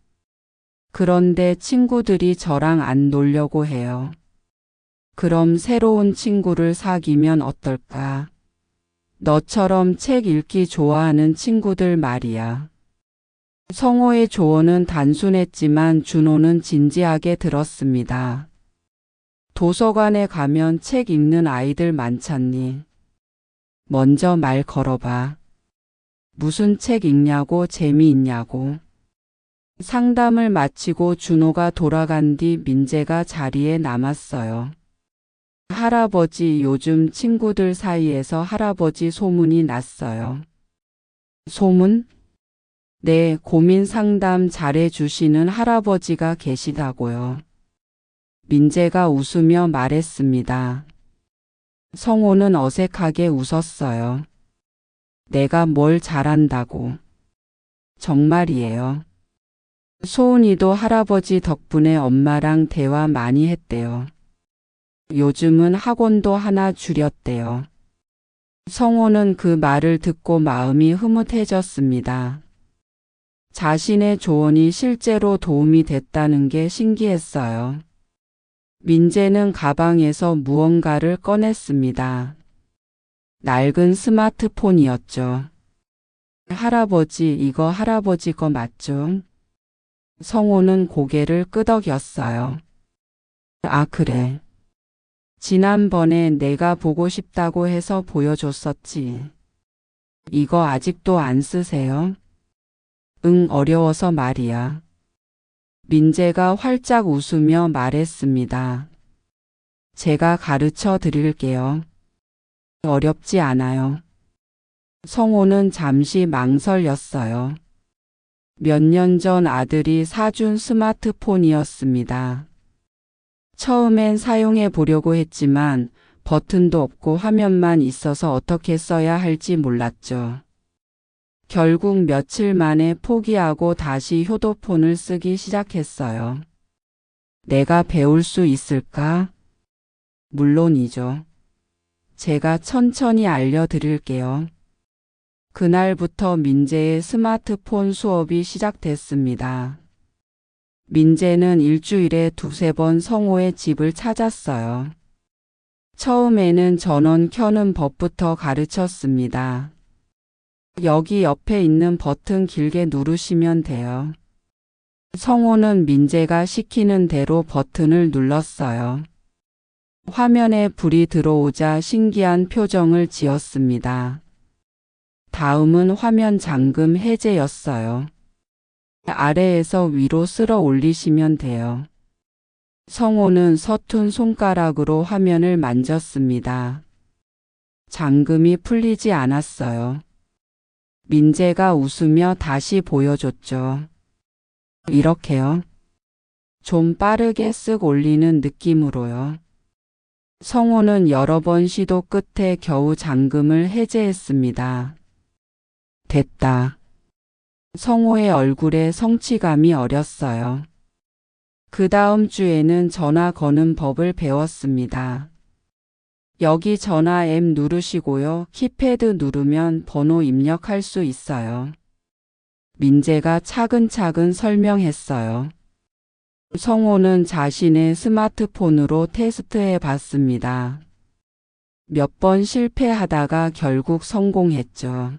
A: 그런데 친구들이 저랑 안 놀려고 해요. 그럼 새로운 친구를 사귀면 어떨까? 너처럼 책 읽기 좋아하는 친구들 말이야. 성호의 조언은 단순했지만 준호는 진지하게 들었습니다. 도서관에 가면 책 읽는 아이들 많잖니. 먼저 말 걸어봐. 무슨 책 읽냐고, 재미있냐고. 상담을 마치고 준호가 돌아간 뒤 민재가 자리에 남았어요. 할아버지, 요즘 친구들 사이에서 할아버지 소문이 났어요. 소문? 네, 고민 상담 잘해주시는 할아버지가 계시다고요. 민재가 웃으며 말했습니다. 성호는 어색하게 웃었어요. 내가 뭘 잘한다고. 정말이에요. 소은이도 할아버지 덕분에 엄마랑 대화 많이 했대요. 요즘은 학원도 하나 줄였대요. 성호는 그 말을 듣고 마음이 흐뭇해졌습니다. 자신의 조언이 실제로 도움이 됐다는 게 신기했어요. 민재는 가방에서 무언가를 꺼냈습니다. 낡은 스마트폰이었죠. 할아버지, 이거 할아버지 거 맞죠? 성호는 고개를 끄덕였어요. 아, 그래. 지난번에 내가 보고 싶다고 해서 보여줬었지. 이거 아직도 안 쓰세요? 응, 어려워서 말이야. 민재가 활짝 웃으며 말했습니다. 제가 가르쳐 드릴게요. 어렵지 않아요. 성호는 잠시 망설였어요. 몇 년 전 아들이 사준 스마트폰이었습니다. 처음엔 사용해 보려고 했지만 버튼도 없고 화면만 있어서 어떻게 써야 할지 몰랐죠. 결국 며칠 만에 포기하고 다시 효도폰을 쓰기 시작했어요. 내가 배울 수 있을까? 물론이죠. 제가 천천히 알려드릴게요. 그날부터 민재의 스마트폰 수업이 시작됐습니다. 민재는 일주일에 2~3번 성호의 집을 찾았어요. 처음에는 전원 켜는 법부터 가르쳤습니다. 여기 옆에 있는 버튼 길게 누르시면 돼요. 성호는 민재가 시키는 대로 버튼을 눌렀어요. 화면에 불이 들어오자 신기한 표정을 지었습니다. 다음은 화면 잠금 해제였어요. 아래에서 위로 쓸어 올리시면 돼요. 성호는 서툰 손가락으로 화면을 만졌습니다. 잠금이 풀리지 않았어요. 민재가 웃으며 다시 보여줬죠. 이렇게요. 좀 빠르게 쓱 올리는 느낌으로요. 성호는 여러 번 시도 끝에 겨우 잠금을 해제했습니다. 됐다. 성호의 얼굴에 성취감이 어렸어요. 그 다음 주에는 전화 거는 법을 배웠습니다. 여기 전화 앱 누르시고요. 키패드 누르면 번호 입력할 수 있어요. 민재가 차근차근 설명했어요. 성호는 자신의 스마트폰으로 테스트해 봤습니다. 몇 번 실패하다가 결국 성공했죠.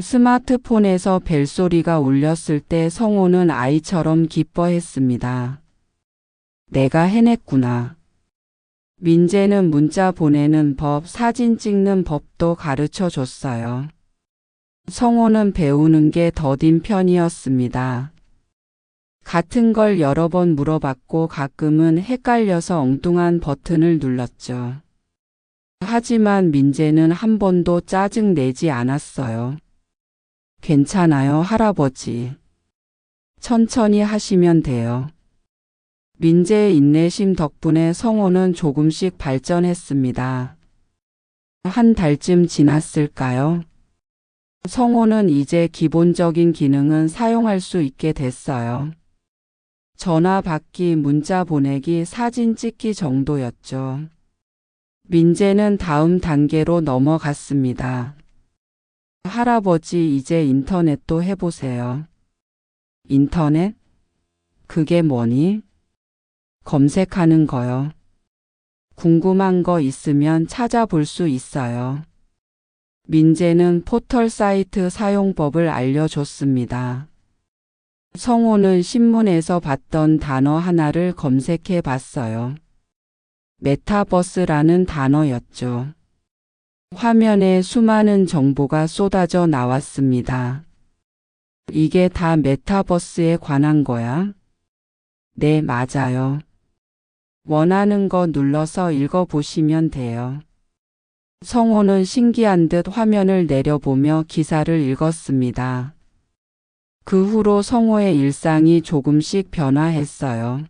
A: 스마트폰에서 벨소리가 울렸을 때 성호는 아이처럼 기뻐했습니다. 내가 해냈구나. 민재는 문자 보내는 법, 사진 찍는 법도 가르쳐 줬어요. 성호는 배우는 게 더딘 편이었습니다. 같은 걸 여러 번 물어봤고 가끔은 헷갈려서 엉뚱한 버튼을 눌렀죠. 하지만 민재는 한 번도 짜증 내지 않았어요. 괜찮아요, 할아버지. 천천히 하시면 돼요. 민재의 인내심 덕분에 성호는 조금씩 발전했습니다. 한 달쯤 지났을까요? 성호는 이제 기본적인 기능은 사용할 수 있게 됐어요. 전화 받기, 문자 보내기, 사진 찍기 정도였죠. 민재는 다음 단계로 넘어갔습니다. 할아버지, 이제 인터넷도 해보세요. 인터넷? 그게 뭐니? 검색하는 거요. 궁금한 거 있으면 찾아볼 수 있어요. 민재는 포털 사이트 사용법을 알려줬습니다. 성호는 신문에서 봤던 단어 하나를 검색해 봤어요. 메타버스라는 단어였죠. 화면에 수많은 정보가 쏟아져 나왔습니다. 이게 다 메타버스에 관한 거야? 네, 맞아요. 원하는 거 눌러서 읽어보시면 돼요. 성호는 신기한 듯 화면을 내려보며 기사를 읽었습니다. 그 후로 성호의 일상이 조금씩 변화했어요.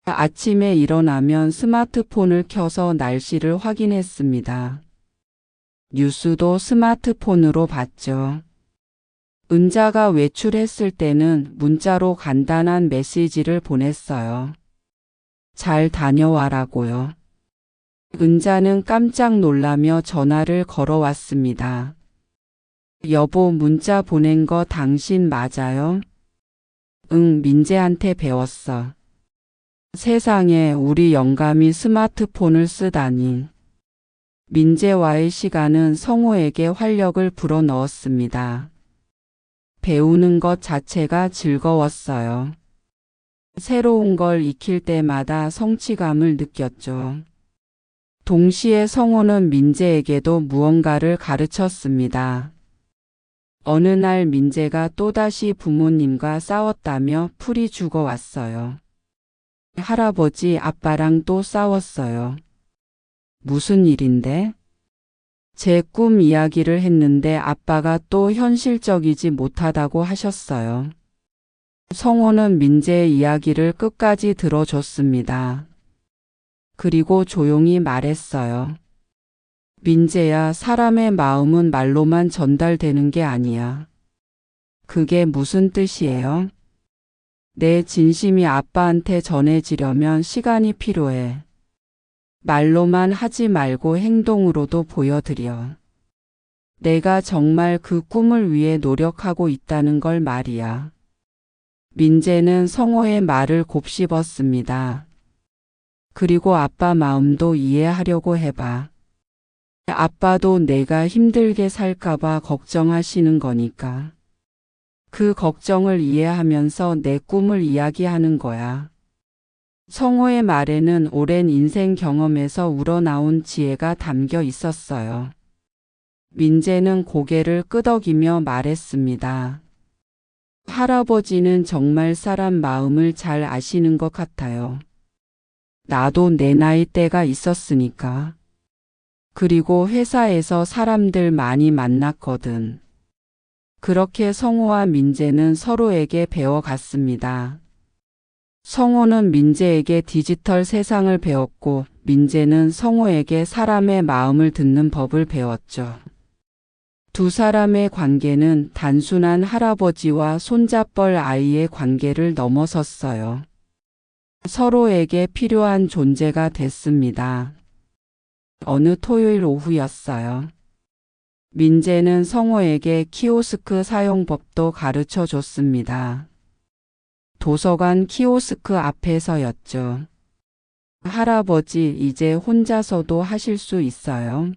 A: 아침에 일어나면 스마트폰을 켜서 날씨를 확인했습니다. 뉴스도 스마트폰으로 봤죠. 은자가 외출했을 때는 문자로 간단한 메시지를 보냈어요. 잘 다녀와라고요. 은자는 깜짝 놀라며 전화를 걸어왔습니다. 여보, 문자 보낸 거 당신 맞아요? 응, 민재한테 배웠어. 세상에, 우리 영감이 스마트폰을 쓰다니. 민재와의 시간은 성호에게 활력을 불어넣었습니다. 배우는 것 자체가 즐거웠어요. 새로운 걸 익힐 때마다 성취감을 느꼈죠. 동시에 성호는 민재에게도 무언가를 가르쳤습니다. 어느 날 민재가 또다시 부모님과 싸웠다며 풀이 죽어왔어요. 할아버지, 아빠랑 또 싸웠어요. 무슨 일인데? 제 꿈 이야기를 했는데 아빠가 또 현실적이지 못하다고 하셨어요. 성호는 민재의 이야기를 끝까지 들어줬습니다. 그리고 조용히 말했어요. 민재야, 사람의 마음은 말로만 전달되는 게 아니야. 그게 무슨 뜻이에요? 내 진심이 아빠한테 전해지려면 시간이 필요해. 말로만 하지 말고 행동으로도 보여드려. 내가 정말 그 꿈을 위해 노력하고 있다는 걸 말이야. 민재는 성호의 말을 곱씹었습니다. 그리고 아빠 마음도 이해하려고 해봐. 아빠도 내가 힘들게 살까봐 걱정하시는 거니까. 그 걱정을 이해하면서 내 꿈을 이야기하는 거야. 성호의 말에는 오랜 인생 경험에서 우러나온 지혜가 담겨 있었어요. 민재는 고개를 끄덕이며 말했습니다. 할아버지는 정말 사람 마음을 잘 아시는 것 같아요. 나도 내 나이 때가 있었으니까. 그리고 회사에서 사람들 많이 만났거든. 그렇게 성호와 민재는 서로에게 배워갔습니다. 성호는 민재에게 디지털 세상을 배웠고 민재는 성호에게 사람의 마음을 듣는 법을 배웠죠. 두 사람의 관계는 단순한 할아버지와 손자뻘 아이의 관계를 넘어섰어요. 서로에게 필요한 존재가 됐습니다. 어느 토요일 오후였어요. 민재는 성호에게 키오스크 사용법도 가르쳐 줬습니다. 도서관 키오스크 앞에서였죠. 할아버지, 이제 혼자서도 하실 수 있어요?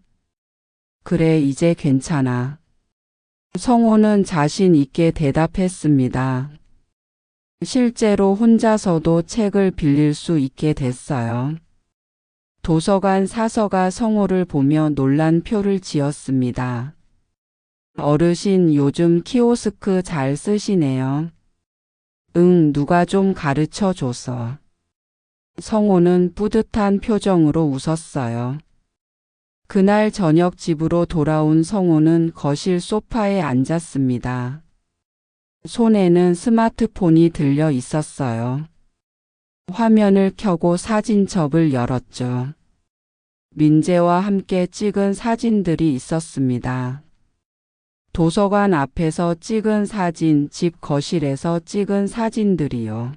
A: 그래, 이제 괜찮아. 성호는 자신 있게 대답했습니다. 실제로 혼자서도 책을 빌릴 수 있게 됐어요. 도서관 사서가 성호를 보며 놀란 표를 지었습니다. 어르신, 요즘 키오스크 잘 쓰시네요. 응, 누가 좀 가르쳐 줘서. 성호는 뿌듯한 표정으로 웃었어요. 그날 저녁 집으로 돌아온 성호는 거실 소파에 앉았습니다. 손에는 스마트폰이 들려 있었어요. 화면을 켜고 사진첩을 열었죠. 민재와 함께 찍은 사진들이 있었습니다. 도서관 앞에서 찍은 사진, 집 거실에서 찍은 사진들이요.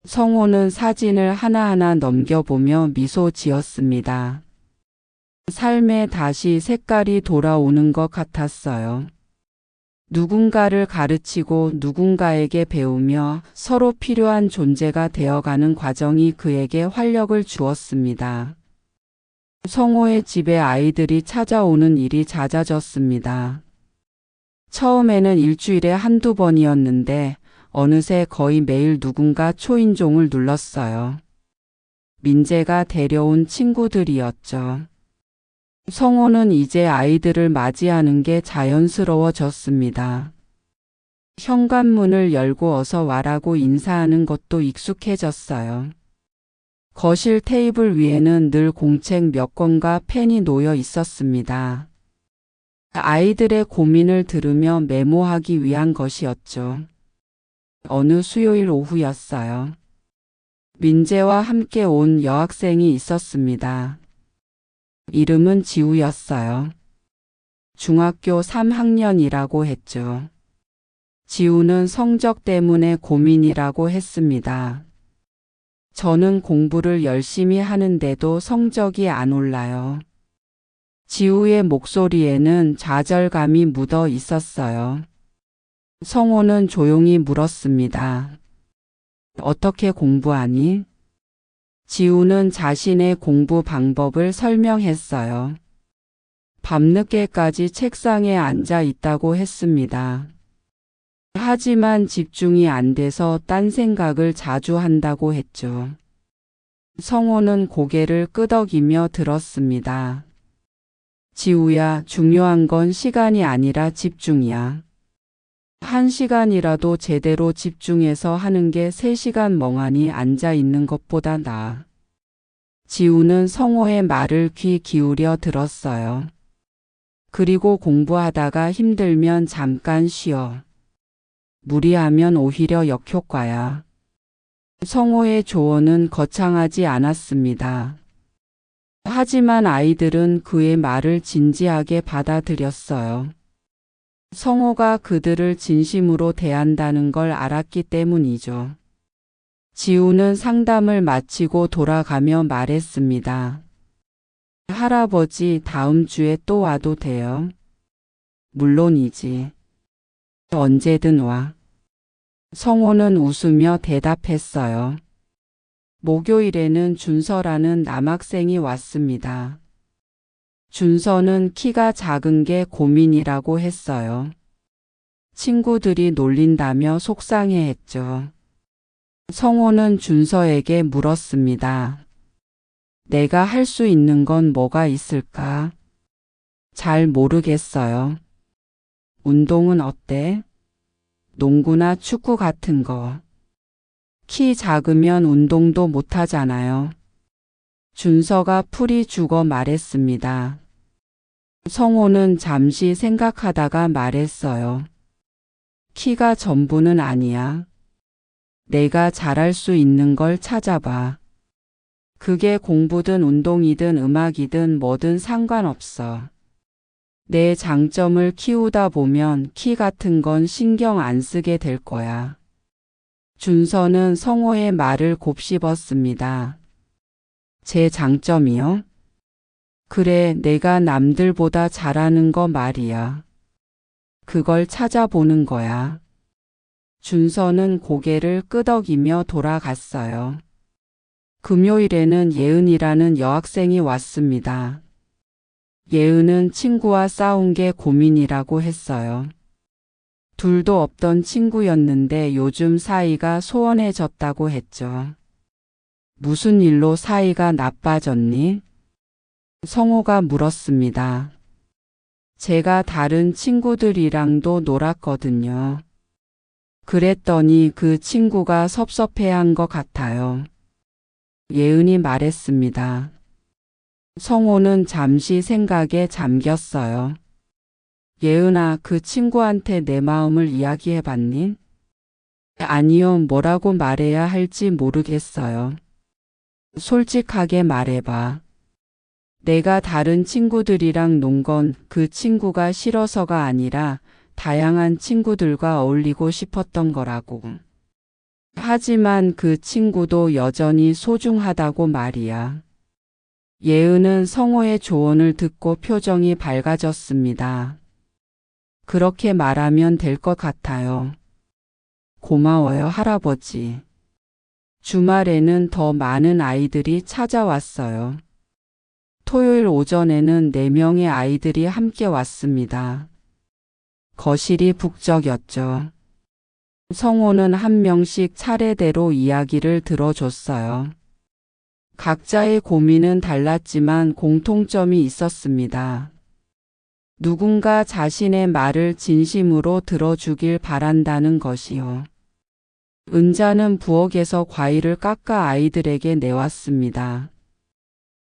A: 성호는 사진을 하나하나 넘겨보며 미소 지었습니다. 삶에 다시 색깔이 돌아오는 것 같았어요. 누군가를 가르치고 누군가에게 배우며 서로 필요한 존재가 되어가는 과정이 그에게 활력을 주었습니다. 성호의 집에 아이들이 찾아오는 일이 잦아졌습니다. 처음에는 일주일에 한두 번이었는데 어느새 거의 매일 누군가 초인종을 눌렀어요. 민재가 데려온 친구들이었죠. 성호는 이제 아이들을 맞이하는 게 자연스러워졌습니다. 현관문을 열고 어서 와라고 인사하는 것도 익숙해졌어요. 거실 테이블 위에는 늘 공책 몇 권과 펜이 놓여 있었습니다. 아이들의 고민을 들으며 메모하기 위한 것이었죠. 어느 수요일 오후였어요. 민재와 함께 온 여학생이 있었습니다. 이름은 지우였어요. 중학교 3학년이라고 했죠. 지우는 성적 때문에 고민이라고 했습니다. 저는 공부를 열심히 하는데도 성적이 안 올라요. 지우의 목소리에는 좌절감이 묻어 있었어요. 성호는 조용히 물었습니다. 어떻게 공부하니? 지우는 자신의 공부 방법을 설명했어요. 밤늦게까지 책상에 앉아 있다고 했습니다. 하지만 집중이 안 돼서 딴 생각을 자주 한다고 했죠. 성호는 고개를 끄덕이며 들었습니다. 지우야, 중요한 건 시간이 아니라 집중이야. 1시간이라도 제대로 집중해서 하는 게 3시간 멍하니 앉아 있는 것보다 나아. 지우는 성호의 말을 귀 기울여 들었어요. 그리고 공부하다가 힘들면 잠깐 쉬어. 무리하면 오히려 역효과야. 성호의 조언은 거창하지 않았습니다. 하지만 아이들은 그의 말을 진지하게 받아들였어요. 성호가 그들을 진심으로 대한다는 걸 알았기 때문이죠. 지우는 상담을 마치고 돌아가며 말했습니다. 할아버지, 다음 주에 또 와도 돼요? 물론이지. 언제든 와. 성호는 웃으며 대답했어요. 목요일에는 준서라는 남학생이 왔습니다. 준서는 키가 작은 게 고민이라고 했어요. 친구들이 놀린다며 속상해했죠. 성호는 준서에게 물었습니다. 내가 할 수 있는 건 뭐가 있을까? 잘 모르겠어요. 운동은 어때? 농구나 축구 같은 거. 키 작으면 운동도 못하잖아요. 준서가 풀이 죽어 말했습니다. 성호는 잠시 생각하다가 말했어요. 키가 전부는 아니야. 내가 잘할 수 있는 걸 찾아봐. 그게 공부든 운동이든 음악이든 뭐든 상관없어. 내 장점을 키우다 보면 키 같은 건 신경 안 쓰게 될 거야. 준서는 성호의 말을 곱씹었습니다. 제 장점이요? 그래, 내가 남들보다 잘하는 거 말이야. 그걸 찾아보는 거야. 준서는 고개를 끄덕이며 돌아갔어요. 금요일에는 예은이라는 여학생이 왔습니다. 예은은 친구와 싸운 게 고민이라고 했어요. 둘도 없던 친구였는데 요즘 사이가 소원해졌다고 했죠. 무슨 일로 사이가 나빠졌니? 성호가 물었습니다. 제가 다른 친구들이랑도 놀았거든요. 그랬더니 그 친구가 섭섭해한 것 같아요. 예은이 말했습니다. 성호는 잠시 생각에 잠겼어요. 예은아, 그 친구한테 내 마음을 이야기해봤니? 아니요, 뭐라고 말해야 할지 모르겠어요. 솔직하게 말해봐. 내가 다른 친구들이랑 논 건 그 친구가 싫어서가 아니라 다양한 친구들과 어울리고 싶었던 거라고. 하지만 그 친구도 여전히 소중하다고 말이야. 예은은 성호의 조언을 듣고 표정이 밝아졌습니다. 그렇게 말하면 될 것 같아요. 고마워요, 할아버지. 주말에는 더 많은 아이들이 찾아왔어요. 토요일 오전에는 4명의 아이들이 함께 왔습니다. 거실이 북적였죠. 성호는 한 명씩 차례대로 이야기를 들어줬어요. 각자의 고민은 달랐지만 공통점이 있었습니다. 누군가 자신의 말을 진심으로 들어주길 바란다는 것이요. 은자는 부엌에서 과일을 깎아 아이들에게 내왔습니다.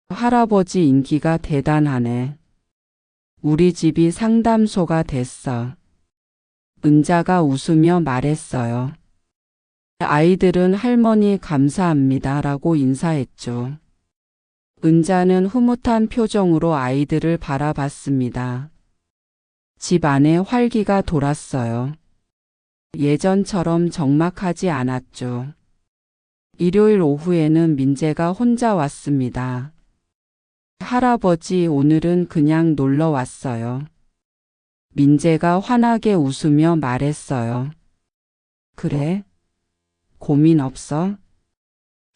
A: 할아버지 인기가 대단하네. 우리 집이 상담소가 됐어. 은자가 웃으며 말했어요. 아이들은 할머니 감사합니다 라고 인사했죠. 은자는 흐뭇한 표정으로 아이들을 바라봤습니다. 집 안에 활기가 돌았어요. 예전처럼 적막하지 않았죠. 일요일 오후에는 민재가 혼자 왔습니다. 할아버지, 오늘은 그냥 놀러 왔어요. 민재가 환하게 웃으며 말했어요. 그래? 고민 없어?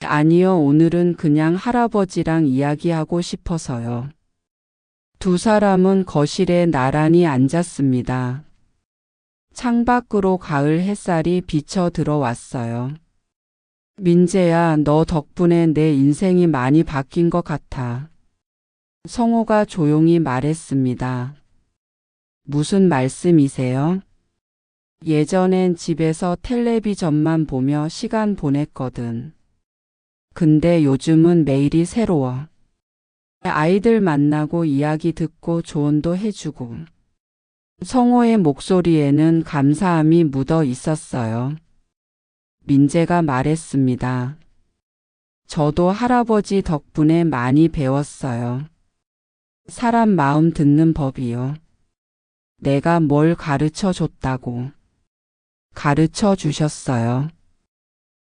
A: 아니요, 오늘은 그냥 할아버지랑 이야기하고 싶어서요. 두 사람은 거실에 나란히 앉았습니다. 창밖으로 가을 햇살이 비쳐 들어왔어요. 민재야, 너 덕분에 내 인생이 많이 바뀐 것 같아. 성호가 조용히 말했습니다. 무슨 말씀이세요? 예전엔 집에서 텔레비전만 보며 시간 보냈거든. 근데 요즘은 매일이 새로워. 아이들 만나고 이야기 듣고 조언도 해주고. 성호의 목소리에는 감사함이 묻어 있었어요. 민재가 말했습니다. 저도 할아버지 덕분에 많이 배웠어요. 사람 마음 듣는 법이요. 내가 뭘 가르쳐 줬다고. 가르쳐 주셨어요.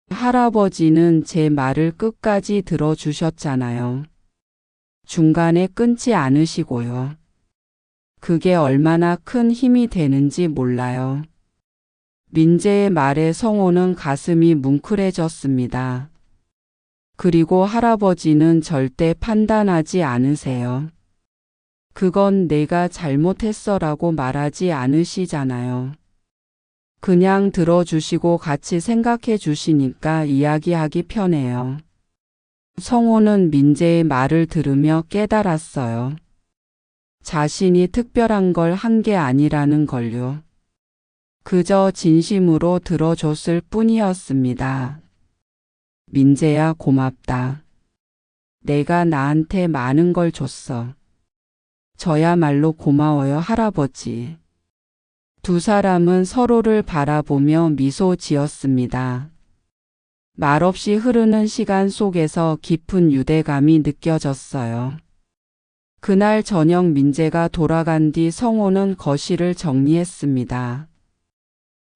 A: 할아버지는 제 말을 끝까지 들어주셨잖아요. 중간에 끊지 않으시고요. 그게 얼마나 큰 힘이 되는지 몰라요. 민재의 말에 성호는 가슴이 뭉클해졌습니다. 그리고 할아버지는 절대 판단하지 않으세요. 그건 내가 잘못했어라고 말하지 않으시잖아요. 그냥 들어주시고 같이 생각해 주시니까 이야기하기 편해요. 성호는 민재의 말을 들으며 깨달았어요. 자신이 특별한 걸 한 게 아니라는 걸요. 그저 진심으로 들어줬을 뿐이었습니다. 민재야, 고맙다. 내가 나한테 많은 걸 줬어. 저야말로 고마워요, 할아버지. 두 사람은 서로를 바라보며 미소 지었습니다. 말없이 흐르는 시간 속에서 깊은 유대감이 느껴졌어요. 그날 저녁 민재가 돌아간 뒤 성호는 거실을 정리했습니다.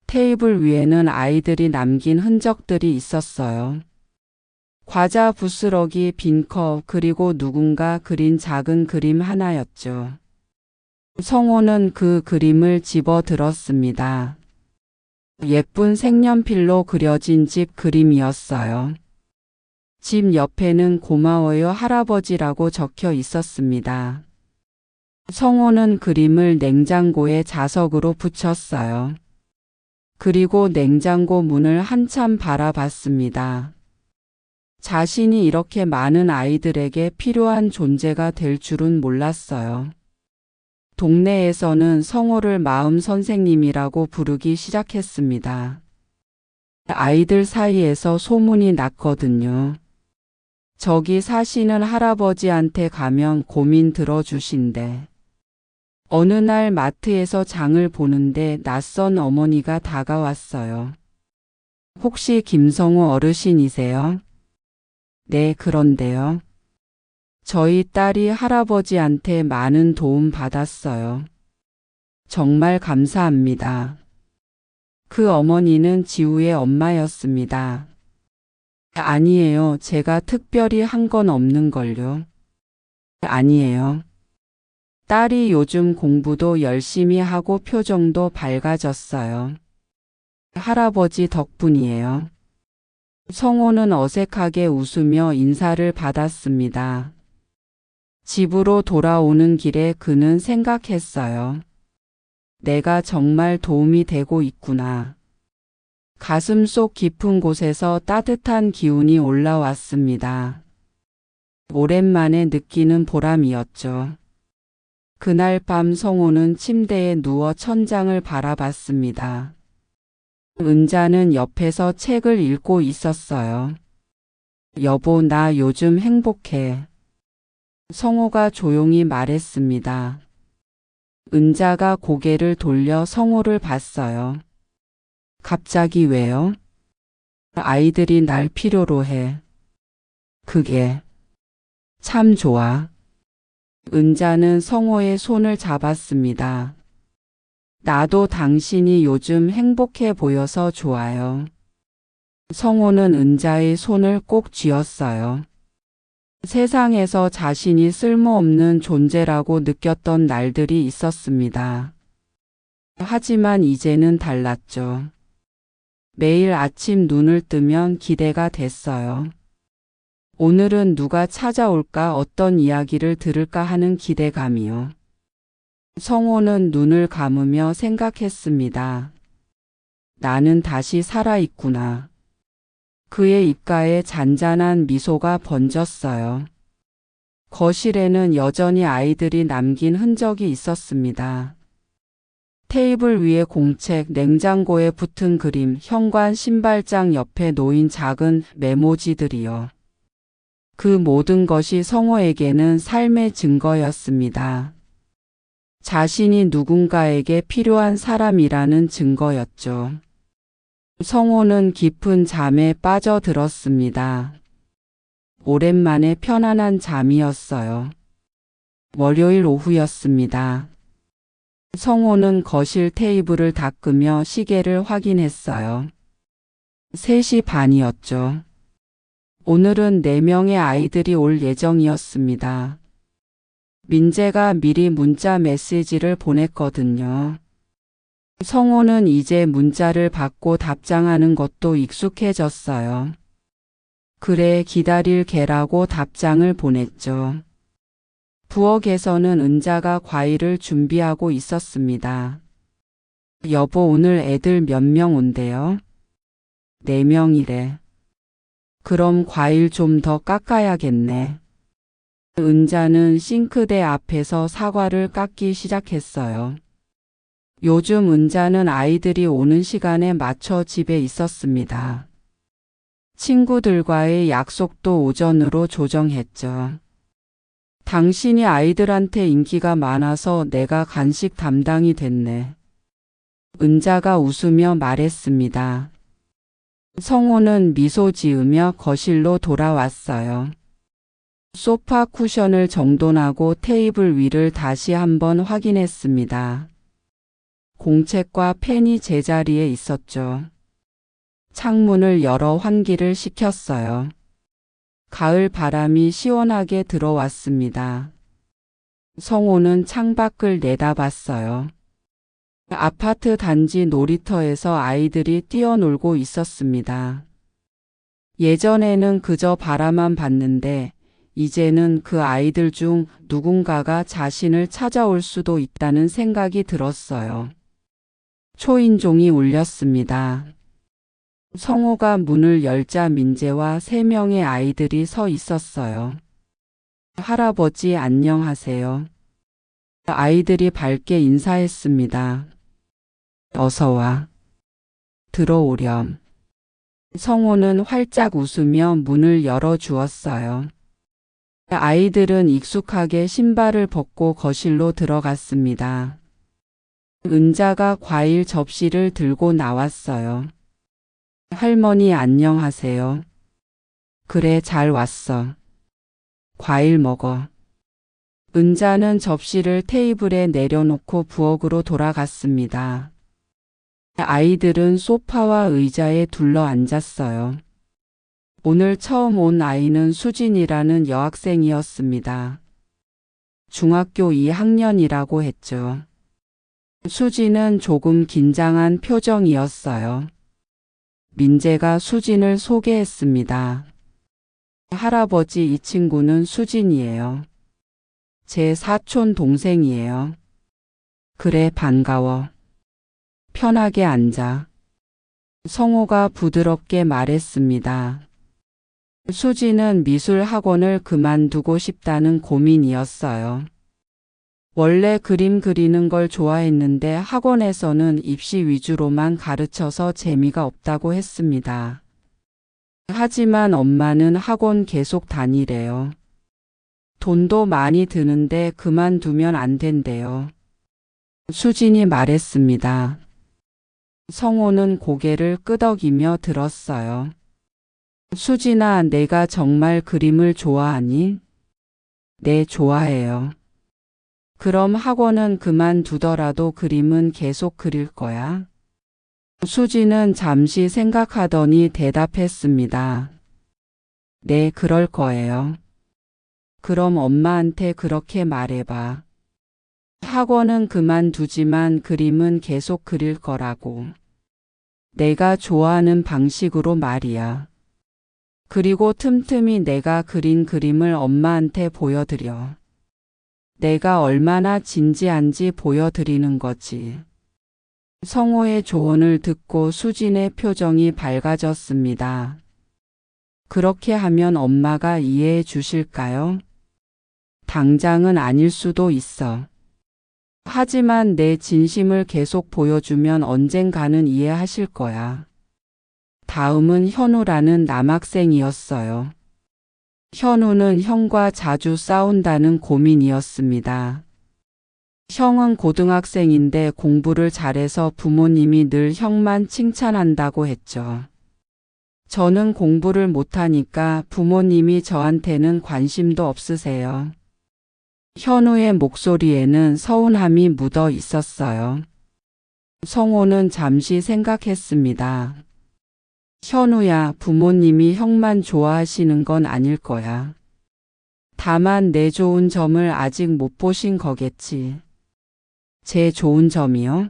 A: 테이블 위에는 아이들이 남긴 흔적들이 있었어요. 과자 부스러기, 빈컵, 그리고 누군가 그린 작은 그림 하나였죠. 성호는 그 그림을 집어 들었습니다. 예쁜 색연필로 그려진 집 그림이었어요. 집 옆에는 고마워요, 할아버지라고 적혀 있었습니다. 성호는 그림을 냉장고에 자석으로 붙였어요. 그리고 냉장고 문을 한참 바라봤습니다. 자신이 이렇게 많은 아이들에게 필요한 존재가 될 줄은 몰랐어요. 동네에서는 성호를 마음 선생님이라고 부르기 시작했습니다. 아이들 사이에서 소문이 났거든요. 저기 사시는 할아버지한테 가면 고민 들어주신대. 어느 날 마트에서 장을 보는데 낯선 어머니가 다가왔어요. 혹시 김성호 어르신이세요? 네, 그런데요. 저희 딸이 할아버지한테 많은 도움 받았어요. 정말 감사합니다. 그 어머니는 지우의 엄마였습니다. 아니에요. 제가 특별히 한 건 없는걸요. 아니에요. 딸이 요즘 공부도 열심히 하고 표정도 밝아졌어요. 할아버지 덕분이에요. 성호는 어색하게 웃으며 인사를 받았습니다. 집으로 돌아오는 길에 그는 생각했어요. 내가 정말 도움이 되고 있구나. 가슴 속 깊은 곳에서 따뜻한 기운이 올라왔습니다. 오랜만에 느끼는 보람이었죠. 그날 밤 성호는 침대에 누워 천장을 바라봤습니다. 은자는 옆에서 책을 읽고 있었어요. 여보, 나 요즘 행복해. 성호가 조용히 말했습니다. 은자가 고개를 돌려 성호를 봤어요. 갑자기 왜요? 아이들이 날 필요로 해. 그게 참 좋아. 은자는 성호의 손을 잡았습니다. 나도 당신이 요즘 행복해 보여서 좋아요. 성호는 은자의 손을 꼭 쥐었어요. 세상에서 자신이 쓸모없는 존재라고 느꼈던 날들이 있었습니다. 하지만 이제는 달랐죠. 매일 아침 눈을 뜨면 기대가 됐어요. 오늘은 누가 찾아올까, 어떤 이야기를 들을까 하는 기대감이요. 성호는 눈을 감으며 생각했습니다. 나는 다시 살아있구나. 그의 입가에 잔잔한 미소가 번졌어요. 거실에는 여전히 아이들이 남긴 흔적이 있었습니다. 테이블 위에 공책, 냉장고에 붙은 그림, 현관 신발장 옆에 놓인 작은 메모지들이요. 그 모든 것이 성호에게는 삶의 증거였습니다. 자신이 누군가에게 필요한 사람이라는 증거였죠. 성호는 깊은 잠에 빠져들었습니다. 오랜만에 편안한 잠이었어요. 월요일 오후였습니다. 성호는 거실 테이블을 닦으며 시계를 확인했어요. 3시 반이었죠. 오늘은 4명의 아이들이 올 예정이었습니다. 민재가 미리 문자 메시지를 보냈거든요. 성호는 이제 문자를 받고 답장하는 것도 익숙해졌어요. 그래, 기다릴 게라고 답장을 보냈죠. 부엌에서는 은자가 과일을 준비하고 있었습니다. 여보, 오늘 애들 몇 명 온대요? 4명이래. 그럼 과일 좀 더 깎아야겠네. 은자는 싱크대 앞에서 사과를 깎기 시작했어요. 요즘 은자는 아이들이 오는 시간에 맞춰 집에 있었습니다. 친구들과의 약속도 오전으로 조정했죠. 당신이 아이들한테 인기가 많아서 내가 간식 담당이 됐네. 은자가 웃으며 말했습니다. 성호는 미소 지으며 거실로 돌아왔어요. 소파 쿠션을 정돈하고 테이블 위를 다시 한번 확인했습니다. 공책과 펜이 제자리에 있었죠. 창문을 열어 환기를 시켰어요. 가을 바람이 시원하게 들어왔습니다. 성호는 창밖을 내다봤어요. 아파트 단지 놀이터에서 아이들이 뛰어놀고 있었습니다. 예전에는 그저 바라만 봤는데 이제는 그 아이들 중 누군가가 자신을 찾아올 수도 있다는 생각이 들었어요. 초인종이 울렸습니다. 성호가 문을 열자 민재와 3명의 아이들이 서 있었어요. 할아버지 안녕하세요. 아이들이 밝게 인사했습니다. 어서 와. 들어오렴. 성호는 활짝 웃으며 문을 열어주었어요. 아이들은 익숙하게 신발을 벗고 거실로 들어갔습니다. 은자가 과일 접시를 들고 나왔어요. 할머니 안녕하세요. 그래, 잘 왔어. 과일 먹어. 은자는 접시를 테이블에 내려놓고 부엌으로 돌아갔습니다. 아이들은 소파와 의자에 둘러 앉았어요. 오늘 처음 온 아이는 수진이라는 여학생이었습니다. 중학교 2학년이라고 했죠. 수진은 조금 긴장한 표정이었어요. 민재가 수진을 소개했습니다. 할아버지, 이 친구는 수진이에요. 제 사촌 동생이에요. 그래, 반가워. 편하게 앉아. 성호가 부드럽게 말했습니다. 수진은 미술 학원을 그만두고 싶다는 고민이었어요. 원래 그림 그리는 걸 좋아했는데 학원에서는 입시 위주로만 가르쳐서 재미가 없다고 했습니다. 하지만 엄마는 학원 계속 다니래요. 돈도 많이 드는데 그만두면 안 된대요. 수진이 말했습니다. 성호는 고개를 끄덕이며 들었어요. 수진아, 내가 정말 그림을 좋아하니? 네, 좋아해요. 그럼 학원은 그만두더라도 그림은 계속 그릴 거야? 수진은 잠시 생각하더니 대답했습니다. 네, 그럴 거예요. 그럼 엄마한테 그렇게 말해봐. 학원은 그만두지만 그림은 계속 그릴 거라고. 내가 좋아하는 방식으로 말이야. 그리고 틈틈이 내가 그린 그림을 엄마한테 보여드려. 내가 얼마나 진지한지 보여드리는 거지. 성호의 조언을 듣고 수진의 표정이 밝아졌습니다. 그렇게 하면 엄마가 이해해 주실까요? 당장은 아닐 수도 있어. 하지만 내 진심을 계속 보여주면 언젠가는 이해하실 거야. 다음은 현우라는 남학생이었어요. 현우는 형과 자주 싸운다는 고민이었습니다. 형은 고등학생인데 공부를 잘해서 부모님이 늘 형만 칭찬한다고 했죠. 저는 공부를 못하니까 부모님이 저한테는 관심도 없으세요. 현우의 목소리에는 서운함이 묻어 있었어요. 성호는 잠시 생각했습니다. 현우야, 부모님이 형만 좋아하시는 건 아닐 거야. 다만 내 좋은 점을 아직 못 보신 거겠지. 제 좋은 점이요?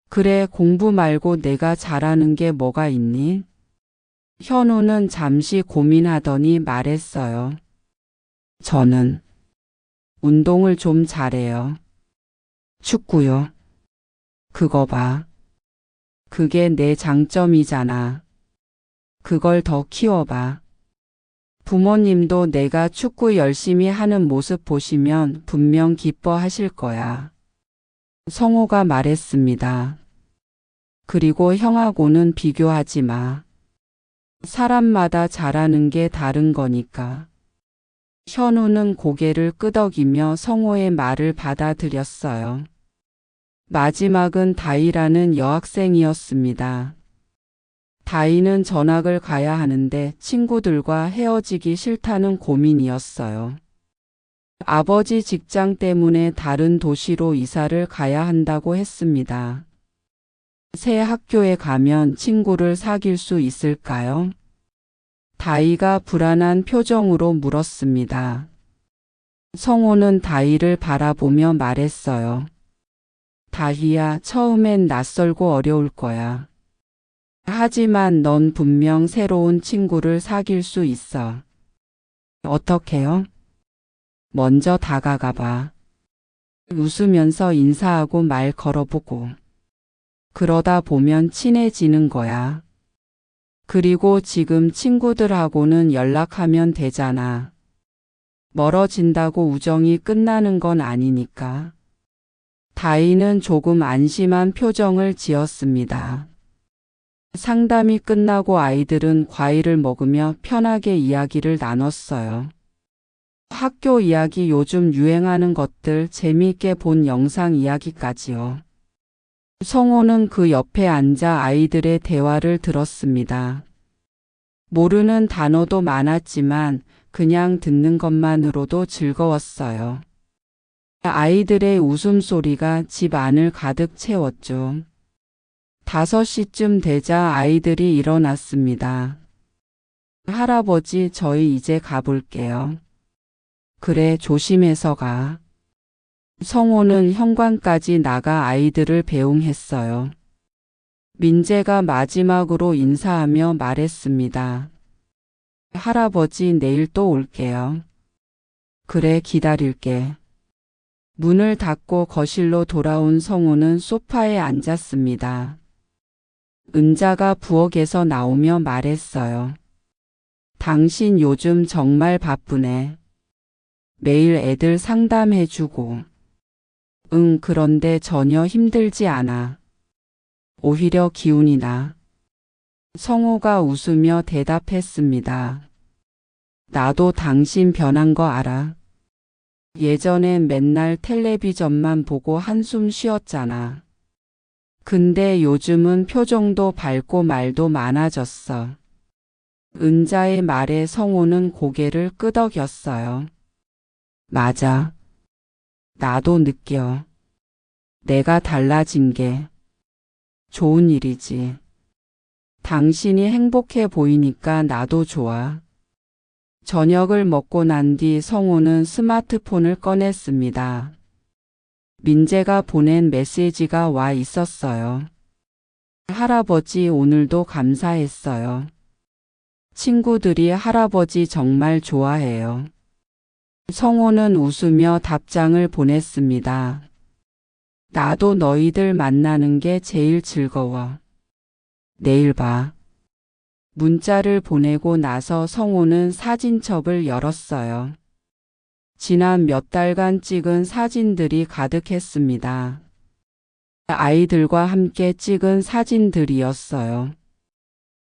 A: 그래, 공부 말고 내가 잘하는 게 뭐가 있니? 현우는 잠시 고민하더니 말했어요. 저는 운동을 좀 잘해요. 축구요. 그거 봐. 그게 내 장점이잖아. 그걸 더 키워봐. 부모님도 내가 축구 열심히 하는 모습 보시면 분명 기뻐하실 거야. 성호가 말했습니다. 그리고 형하고는 비교하지 마. 사람마다 잘하는 게 다른 거니까. 현우는 고개를 끄덕이며 성호의 말을 받아들였어요. 마지막은 다희라는 여학생이었습니다. 다희는 전학을 가야 하는데 친구들과 헤어지기 싫다는 고민이었어요. 아버지 직장 때문에 다른 도시로 이사를 가야 한다고 했습니다. 새 학교에 가면 친구를 사귈 수 있을까요? 다희가 불안한 표정으로 물었습니다. 성호는 다희를 바라보며 말했어요. 다희야, 처음엔 낯설고 어려울 거야. 하지만 넌 분명 새로운 친구를 사귈 수 있어. 어떻게요? 먼저 다가가 봐. 웃으면서 인사하고 말 걸어보고. 그러다 보면 친해지는 거야. 그리고 지금 친구들하고는 연락하면 되잖아. 멀어진다고 우정이 끝나는 건 아니니까. 다희는 조금 안심한 표정을 지었습니다. 상담이 끝나고 아이들은 과일을 먹으며 편하게 이야기를 나눴어요. 학교 이야기, 요즘 유행하는 것들, 재미있게 본 영상 이야기까지요. 성호는 그 옆에 앉아 아이들의 대화를 들었습니다. 모르는 단어도 많았지만 그냥 듣는 것만으로도 즐거웠어요. 아이들의 웃음소리가 집 안을 가득 채웠죠. 5시쯤 되자 아이들이 일어났습니다. 할아버지, 저희 이제 가볼게요. 그래, 조심해서 가. 성호는 현관까지 나가 아이들을 배웅했어요. 민재가 마지막으로 인사하며 말했습니다. 할아버지, 내일 또 올게요. 그래, 기다릴게. 문을 닫고 거실로 돌아온 성호는 소파에 앉았습니다. 은자가 부엌에서 나오며 말했어요. 당신 요즘 정말 바쁘네. 매일 애들 상담해주고. 응, 그런데 전혀 힘들지 않아. 오히려 기운이 나. 성호가 웃으며 대답했습니다. 나도 당신 변한 거 알아. 예전엔 맨날 텔레비전만 보고 한숨 쉬었잖아. 근데 요즘은 표정도 밝고 말도 많아졌어. 은자의 말에 성호는 고개를 끄덕였어요. 맞아. 나도 느껴. 내가 달라진 게 좋은 일이지. 당신이 행복해 보이니까 나도 좋아. 저녁을 먹고 난 뒤 성호는 스마트폰을 꺼냈습니다. 민재가 보낸 메시지가 와 있었어요. 할아버지, 오늘도 감사했어요. 친구들이 할아버지 정말 좋아해요. 성호는 웃으며 답장을 보냈습니다. 나도 너희들 만나는 게 제일 즐거워. 내일 봐. 문자를 보내고 나서 성호는 사진첩을 열었어요. 지난 몇 달간 찍은 사진들이 가득했습니다. 아이들과 함께 찍은 사진들이었어요.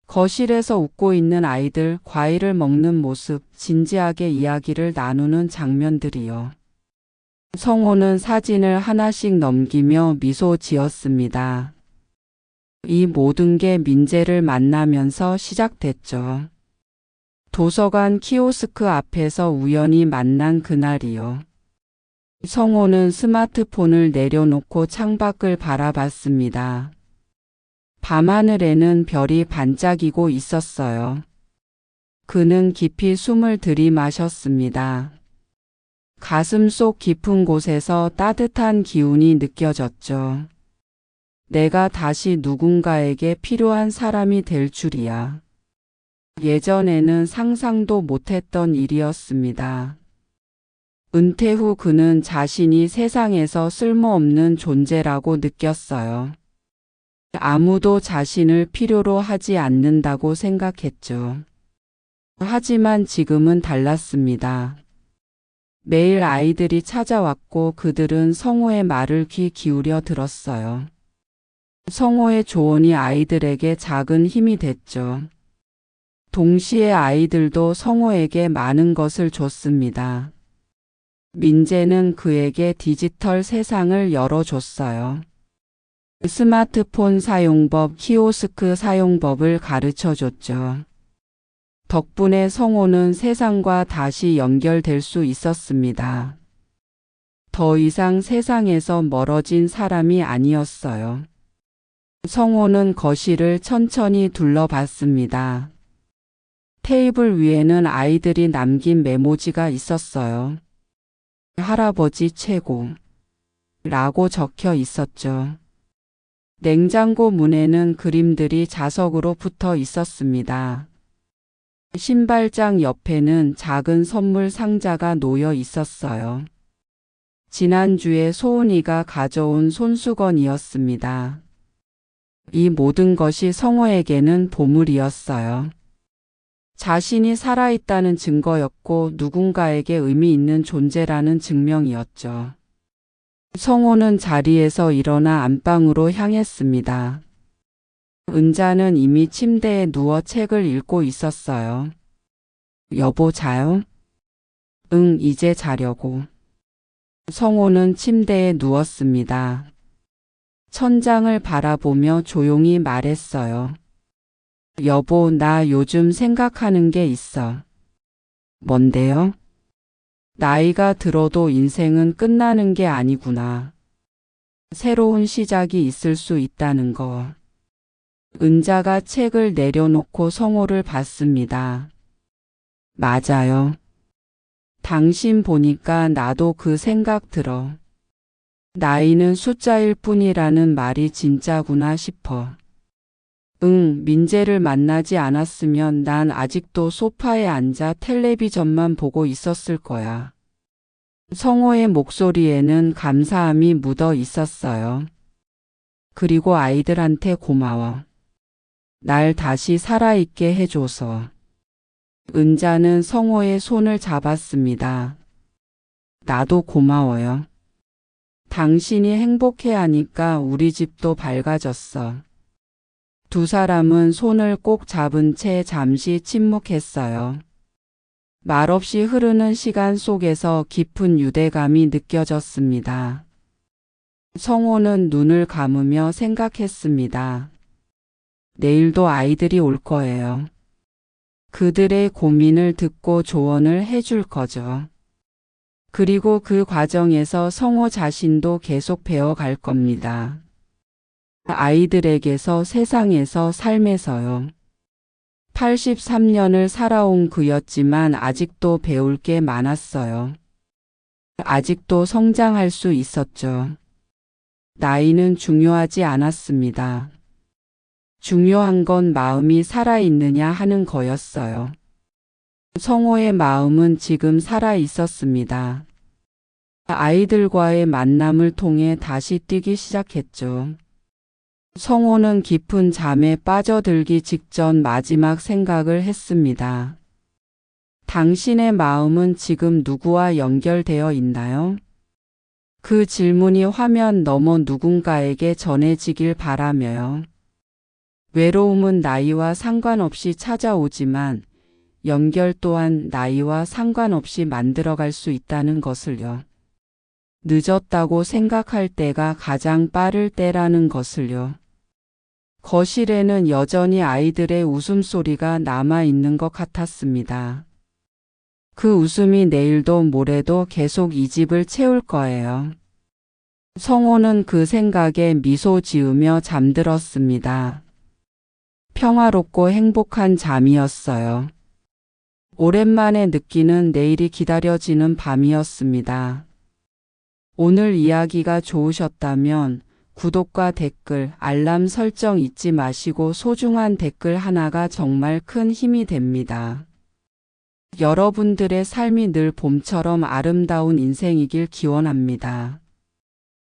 A: 거실에서 웃고 있는 아이들, 과일을 먹는 모습, 진지하게 이야기를 나누는 장면들이요. 성호는 사진을 하나씩 넘기며 미소 지었습니다. 이 모든 게 민재를 만나면서 시작됐죠. 도서관 키오스크 앞에서 우연히 만난 그날이요. 성호는 스마트폰을 내려놓고 창밖을 바라봤습니다. 밤하늘에는 별이 반짝이고 있었어요. 그는 깊이 숨을 들이마셨습니다. 가슴 속 깊은 곳에서 따뜻한 기운이 느껴졌죠. 내가 다시 누군가에게 필요한 사람이 될 줄이야. 예전에는 상상도 못했던 일이었습니다. 은퇴 후 그는 자신이 세상에서 쓸모없는 존재라고 느꼈어요. 아무도 자신을 필요로 하지 않는다고 생각했죠. 하지만 지금은 달랐습니다. 매일 아이들이 찾아왔고 그들은 성호의 말을 귀 기울여 들었어요. 성호의 조언이 아이들에게 작은 힘이 됐죠. 동시에 아이들도 성호에게 많은 것을 줬습니다. 민재는 그에게 디지털 세상을 열어줬어요. 스마트폰 사용법, 키오스크 사용법을 가르쳐줬죠. 덕분에 성호는 세상과 다시 연결될 수 있었습니다. 더 이상 세상에서 멀어진 사람이 아니었어요. 성호는 거실을 천천히 둘러봤습니다. 테이블 위에는 아이들이 남긴 메모지가 있었어요. 할아버지 최고 라고 적혀 있었죠. 냉장고 문에는 그림들이 자석으로 붙어 있었습니다. 신발장 옆에는 작은 선물 상자가 놓여 있었어요. 지난주에 소은이가 가져온 손수건이었습니다. 이 모든 것이 성호에게는 보물이었어요. 자신이 살아있다는 증거였고 누군가에게 의미 있는 존재라는 증명이었죠. 성호는 자리에서 일어나 안방으로 향했습니다. 은자는 이미 침대에 누워 책을 읽고 있었어요. 여보 자요? 응, 이제 자려고. 성호는 침대에 누웠습니다. 천장을 바라보며 조용히 말했어요. 여보, 나 요즘 생각하는 게 있어. 뭔데요? 나이가 들어도 인생은 끝나는 게 아니구나. 새로운 시작이 있을 수 있다는 거. 은자가 책을 내려놓고 성호를 봤습니다. 맞아요. 당신 보니까 나도 그 생각 들어. 나이는 숫자일 뿐이라는 말이 진짜구나 싶어. 응, 민재를 만나지 않았으면 난 아직도 소파에 앉아 텔레비전만 보고 있었을 거야. 성호의 목소리에는 감사함이 묻어 있었어요. 그리고 아이들한테 고마워. 날 다시 살아있게 해줘서. 은자는 성호의 손을 잡았습니다. 나도 고마워요. 당신이 행복해하니까 우리 집도 밝아졌어. 두 사람은 손을 꼭 잡은 채 잠시 침묵했어요. 말없이 흐르는 시간 속에서 깊은 유대감이 느껴졌습니다. 성호는 눈을 감으며 생각했습니다. 내일도 아이들이 올 거예요. 그들의 고민을 듣고 조언을 해줄 거죠. 그리고 그 과정에서 성호 자신도 계속 배워갈 겁니다. 아이들에게서, 세상에서, 삶에서요. 83년을 살아온 그였지만 아직도 배울 게 많았어요. 아직도 성장할 수 있었죠. 나이는 중요하지 않았습니다. 중요한 건 마음이 살아있느냐 하는 거였어요. 성호의 마음은 지금 살아 있었습니다. 아이들과의 만남을 통해 다시 뛰기 시작했죠. 성호는 깊은 잠에 빠져들기 직전 마지막 생각을 했습니다. 당신의 마음은 지금 누구와 연결되어 있나요? 그 질문이 화면 너머 누군가에게 전해지길 바라며요. 외로움은 나이와 상관없이 찾아오지만 연결 또한 나이와 상관없이 만들어갈 수 있다는 것을요. 늦었다고 생각할 때가 가장 빠를 때라는 것을요. 거실에는 여전히 아이들의 웃음소리가 남아있는 것 같았습니다. 그 웃음이 내일도 모레도 계속 이 집을 채울 거예요. 성호는 그 생각에 미소 지으며 잠들었습니다. 평화롭고 행복한 잠이었어요. 오랜만에 느끼는 내일이 기다려지는 밤이었습니다. 오늘 이야기가 좋으셨다면 구독과 댓글, 알람 설정 잊지 마시고 소중한 댓글 하나가 정말 큰 힘이 됩니다. 여러분들의 삶이 늘 봄처럼 아름다운 인생이길 기원합니다.